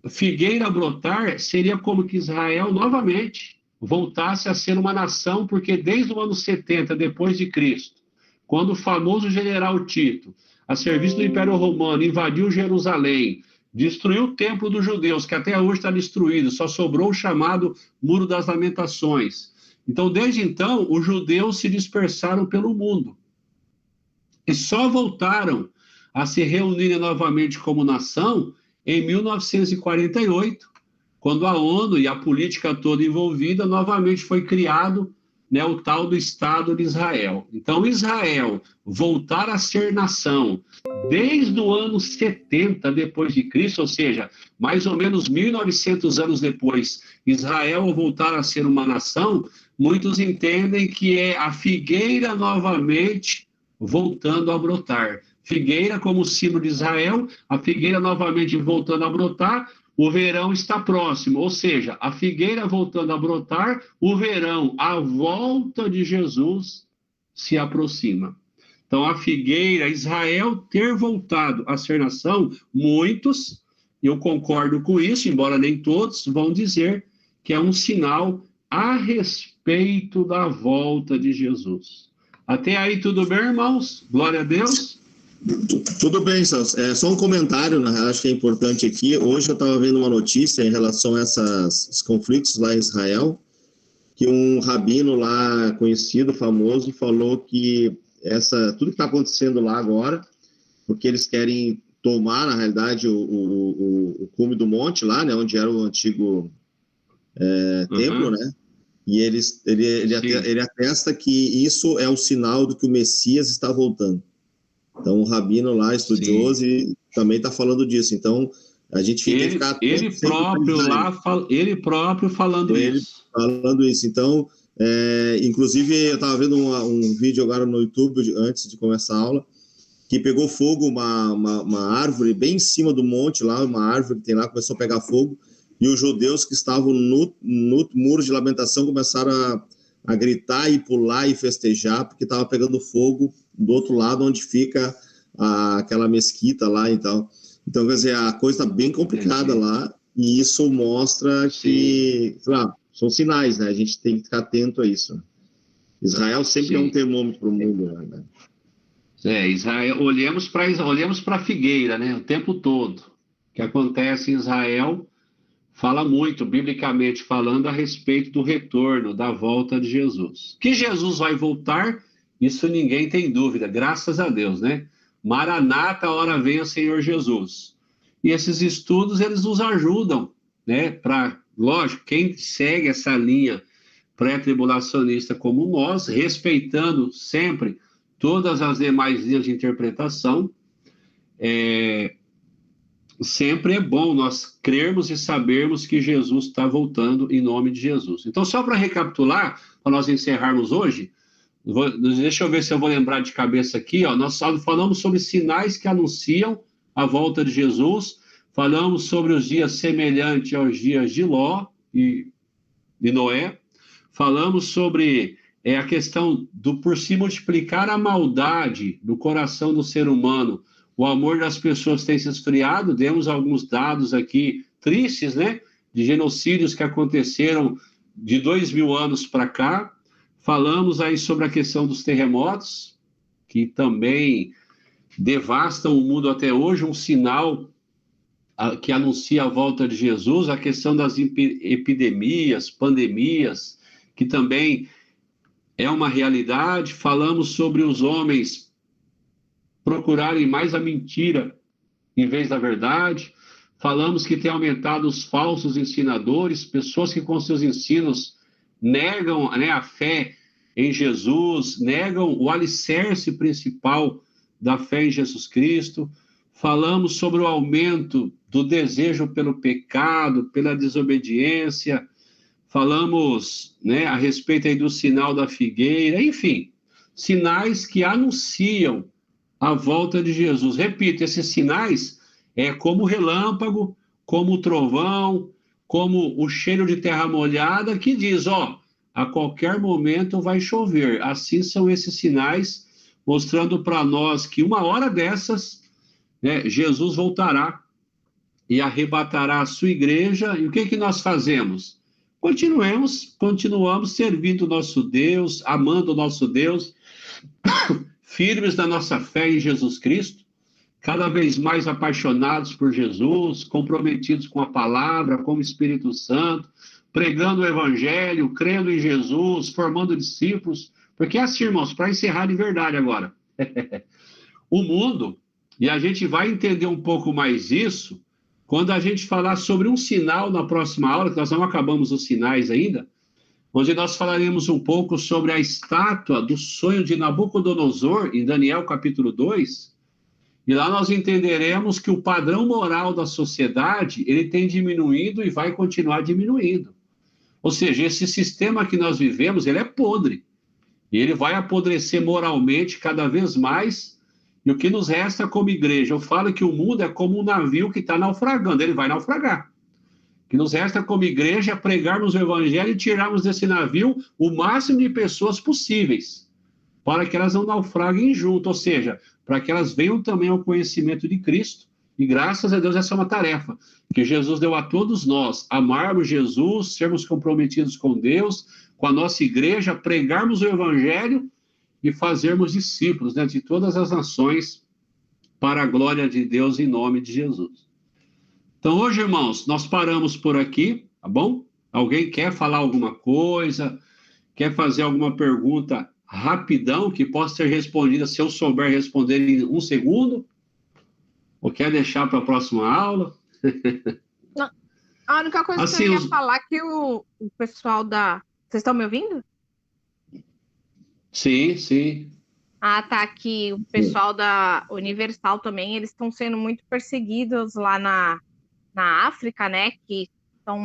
figueira brotar seria como que Israel novamente voltasse a ser uma nação, porque desde o ano 70 depois de Cristo, quando o famoso general Tito, a serviço do Império Romano, invadiu Jerusalém, destruiu o templo dos judeus, que até hoje está destruído, só sobrou o chamado Muro das Lamentações. Então, desde então, os judeus se dispersaram pelo mundo e só voltaram a se reunirem novamente como nação em 1948, quando a ONU e a política toda envolvida novamente foi criado, né, o tal do Estado de Israel. Então, Israel voltar a ser nação desde o ano 70 depois de Cristo, ou seja, mais ou menos 1.900 anos depois, Israel voltar a ser uma nação, muitos entendem que é a figueira novamente voltando a brotar. Figueira como símbolo de Israel, a figueira novamente voltando a brotar, o verão está próximo, ou seja, a figueira voltando a brotar, o verão, a volta de Jesus se aproxima. Então, a figueira, Israel ter voltado a ser nação, muitos, eu concordo com isso, embora nem todos, vão dizer que é um sinal a respeito da volta de Jesus. Até aí tudo bem, irmãos? Glória a Deus. Tudo bem, Celso. Só um comentário, na real, acho que é importante aqui. Hoje eu estava vendo uma notícia em relação a esses conflitos lá em Israel, que um rabino lá conhecido, famoso, falou que tudo que está acontecendo lá agora, porque eles querem tomar, na realidade, o cume do monte lá, né, onde era o antigo templo, né? E ele atesta que isso é um sinal de que o Messias está voltando. Então, o rabino lá, estudioso, e também está falando disso. Então, a gente fica... Ele próprio falando isso. Falando isso. Então, inclusive, eu estava vendo um vídeo agora no YouTube, antes de começar a aula, que pegou fogo uma árvore bem em cima do monte lá, uma árvore que tem lá, começou a pegar fogo, e os judeus que estavam no Muro de Lamentação começaram a gritar e pular e festejar, porque estava pegando fogo do outro lado, onde fica aquela mesquita lá e tal. Então, quer dizer, a coisa está bem complicada lá, e isso mostra que, claro, são sinais, né? A gente tem que ficar atento a isso. Israel sempre é um termômetro para o mundo, né? Israel, olhemos para a figueira, né? O tempo todo. O que acontece em Israel fala muito, biblicamente falando, a respeito do retorno, da volta de Jesus. Que Jesus vai voltar, isso ninguém tem dúvida, graças a Deus, né? Maranata, a hora venha, Senhor Jesus. E esses estudos, eles nos ajudam, né? Lógico, quem segue essa linha pré-tribulacionista como nós, respeitando sempre todas as demais linhas de interpretação, sempre é bom nós crermos e sabermos que Jesus está voltando em nome de Jesus. Então, só para recapitular, para nós encerrarmos hoje, deixa eu ver se eu vou lembrar de cabeça aqui, ó, nós falamos sobre sinais que anunciam a volta de Jesus, falamos sobre os dias semelhantes aos dias de Ló e de Noé, falamos sobre a questão do por se multiplicar a maldade no coração do ser humano, o amor das pessoas tem se esfriado, demos alguns dados aqui tristes, né, de genocídios que aconteceram de 2.000 anos para cá. Falamos aí sobre a questão dos terremotos, que também devastam o mundo até hoje, um sinal que anuncia a volta de Jesus, a questão das epidemias, pandemias, que também é uma realidade. Falamos sobre os homens procurarem mais a mentira em vez da verdade. Falamos que tem aumentado os falsos ensinadores, pessoas que com seus ensinos negam, né, a fé em Jesus, negam o alicerce principal da fé em Jesus Cristo. Falamos sobre o aumento do desejo pelo pecado, pela desobediência. falamos, né, a respeito aí do sinal da figueira, enfim, sinais que anunciam a volta de Jesus. Repito, esses sinais é como o relâmpago, como o trovão, como o cheiro de terra molhada, que diz, ó, a qualquer momento vai chover. Assim são esses sinais, mostrando para nós que uma hora dessas, né, Jesus voltará e arrebatará a sua igreja. E o que nós fazemos? Continuamos servindo o nosso Deus, amando o nosso Deus, firmes na nossa fé em Jesus Cristo, cada vez mais apaixonados por Jesus, comprometidos com a palavra, com o Espírito Santo, pregando o Evangelho, crendo em Jesus, formando discípulos, porque assim, irmãos, para encerrar de verdade agora, o mundo, e a gente vai entender um pouco mais isso, quando a gente falar sobre um sinal na próxima aula, que nós não acabamos os sinais ainda, onde nós falaremos um pouco sobre a estátua do sonho de Nabucodonosor, em Daniel capítulo 2, e lá nós entenderemos que o padrão moral da sociedade, ele tem diminuído e vai continuar diminuindo. Ou seja, esse sistema que nós vivemos, ele é podre, e ele vai apodrecer moralmente cada vez mais. E o que nos resta como igreja? Eu falo que o mundo é como um navio que está naufragando, ele vai naufragar. O que nos resta como igreja é pregarmos o evangelho e tirarmos desse navio o máximo de pessoas possíveis, para que elas não naufraguem junto, ou seja, para que elas venham também ao conhecimento de Cristo. E graças a Deus essa é uma tarefa que Jesus deu a todos nós, amarmos Jesus, sermos comprometidos com Deus, com a nossa igreja, pregarmos o evangelho e fazermos discípulos, né, de todas as nações, para a glória de Deus, em nome de Jesus. Então, hoje, irmãos, nós paramos por aqui, tá bom? Alguém quer falar alguma coisa, quer fazer alguma pergunta rapidão, que possa ser respondida, se eu souber responder em 1 segundo, ou quer deixar para a próxima aula? Não, a única coisa assim, que eu ia falar é que o pessoal da... Vocês estão me ouvindo? Sim, sim. Ah, tá aqui. O pessoal da Universal também, eles estão sendo muito perseguidos lá na África, né? Que estão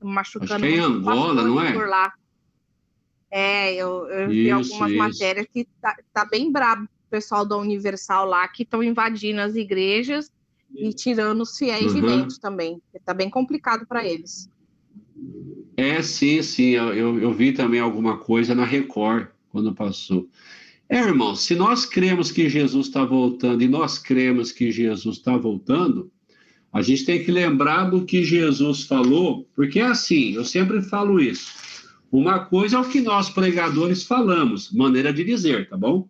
machucando Acho que é em Angola, não é? por lá. É, eu vi algumas matérias que tá bem brabo o pessoal da Universal lá, que estão invadindo as igrejas e tirando os fiéis de dentro também. Tá bem complicado para eles. É, sim. Eu vi também alguma coisa na Record, quando passou. Irmão, se nós cremos que Jesus está voltando, e nós cremos que Jesus está voltando, a gente tem que lembrar do que Jesus falou, porque é assim, eu sempre falo isso. Uma coisa é o que nós pregadores falamos, maneira de dizer, tá bom?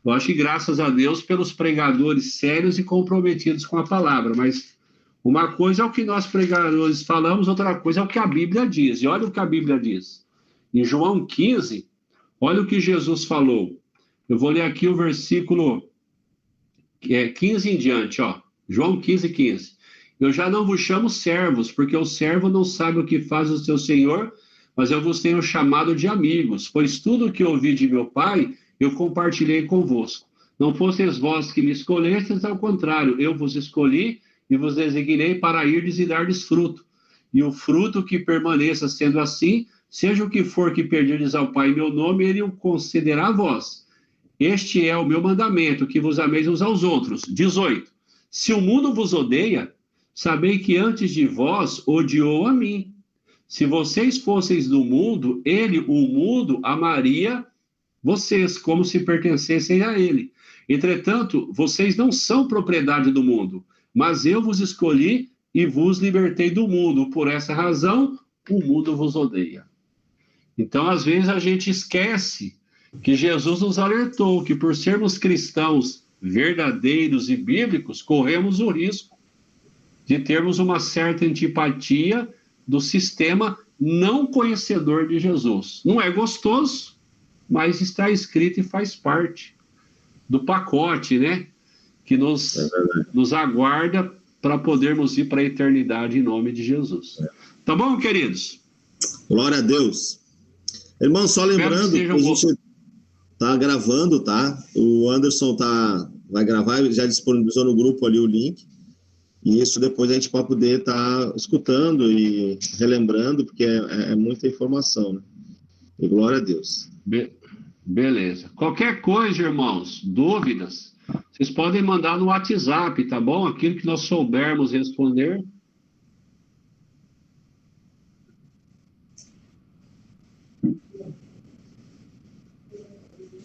Eu acho que graças a Deus pelos pregadores sérios e comprometidos com a palavra, mas uma coisa é o que nós pregadores falamos, outra coisa é o que a Bíblia diz. E olha o que a Bíblia diz. Em João 15, olha o que Jesus falou. Eu vou ler aqui o versículo 15 em diante, ó. João 15:15. Eu já não vos chamo servos, porque o servo não sabe o que faz o seu senhor, mas eu vos tenho chamado de amigos, pois tudo o que ouvi de meu Pai, eu compartilhei convosco. Não fosseis vós que me escolhestes, ao contrário, eu vos escolhi e vos designei para irdes e dardes fruto. E o fruto que permaneça sendo assim, seja o que for que pedirdes ao Pai em meu nome, ele o concederá a vós. Este é o meu mandamento, que vos ameis uns aos outros. 18. Se o mundo vos odeia, sabei que antes de vós odiou a mim. Se vocês fosseis do mundo, o mundo, amaria vocês, como se pertencessem a ele. Entretanto, vocês não são propriedade do mundo, mas eu vos escolhi e vos libertei do mundo. Por essa razão, o mundo vos odeia. Então, às vezes, a gente esquece que Jesus nos alertou que, por sermos cristãos verdadeiros e bíblicos, corremos o risco de termos uma certa antipatia do sistema não conhecedor de Jesus. Não é gostoso, mas está escrito e faz parte do pacote, né? Que nos aguarda para podermos ir para a eternidade em nome de Jesus. Tá bom, queridos? Glória a Deus. Irmão, só lembrando que a gente tá gravando, tá? O Anderson vai gravar, já disponibilizou no grupo ali o link. E isso depois a gente vai poder estar escutando e relembrando, porque é muita informação, né? E glória a Deus. Beleza. Qualquer coisa, irmãos, dúvidas, vocês podem mandar no WhatsApp, tá bom? Aquilo que nós soubermos responder.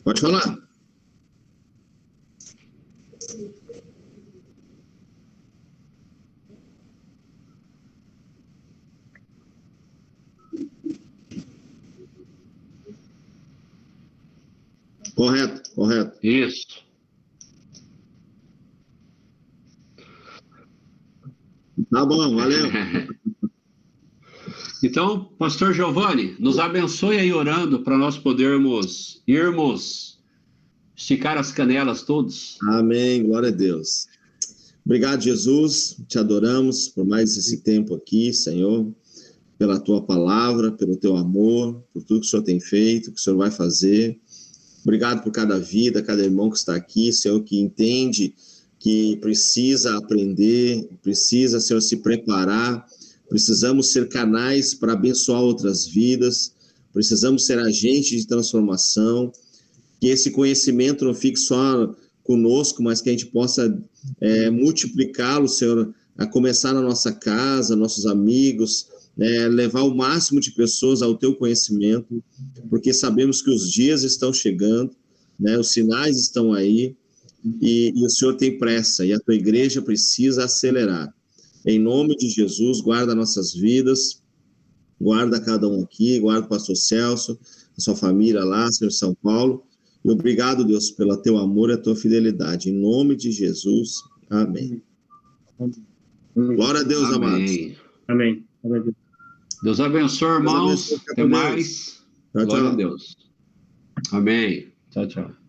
Pode falar. Correto. Isso. Tá bom, valeu. Então, pastor Giovanni, nos abençoe aí orando para nós podermos irmos esticar as canelas todos. Amém, glória a Deus. Obrigado, Jesus, te adoramos por mais esse tempo aqui, Senhor, pela tua palavra, pelo teu amor, por tudo que o Senhor tem feito, que o Senhor vai fazer. Obrigado por cada vida, cada irmão que está aqui, Senhor, que entende que precisa aprender, precisa, Senhor, se preparar. Precisamos ser canais para abençoar outras vidas, precisamos ser agentes de transformação, que esse conhecimento não fique só conosco, mas que a gente possa multiplicá-lo, Senhor, a começar na nossa casa, nossos amigos, levar o máximo de pessoas ao teu conhecimento, porque sabemos que os dias estão chegando, né, os sinais estão aí, e o Senhor tem pressa, e a tua igreja precisa acelerar. Em nome de Jesus, guarda nossas vidas, guarda cada um aqui, guarda o pastor Celso, a sua família lá, Senhor São Paulo, e obrigado, Deus, pelo teu amor e a tua fidelidade. Em nome de Jesus, amém. Glória a Deus, amém. Amados. Amém. Deus abençoe, irmãos. Até mais. Tchau, Glória tchau. a Deus. Amém. Tchau, tchau.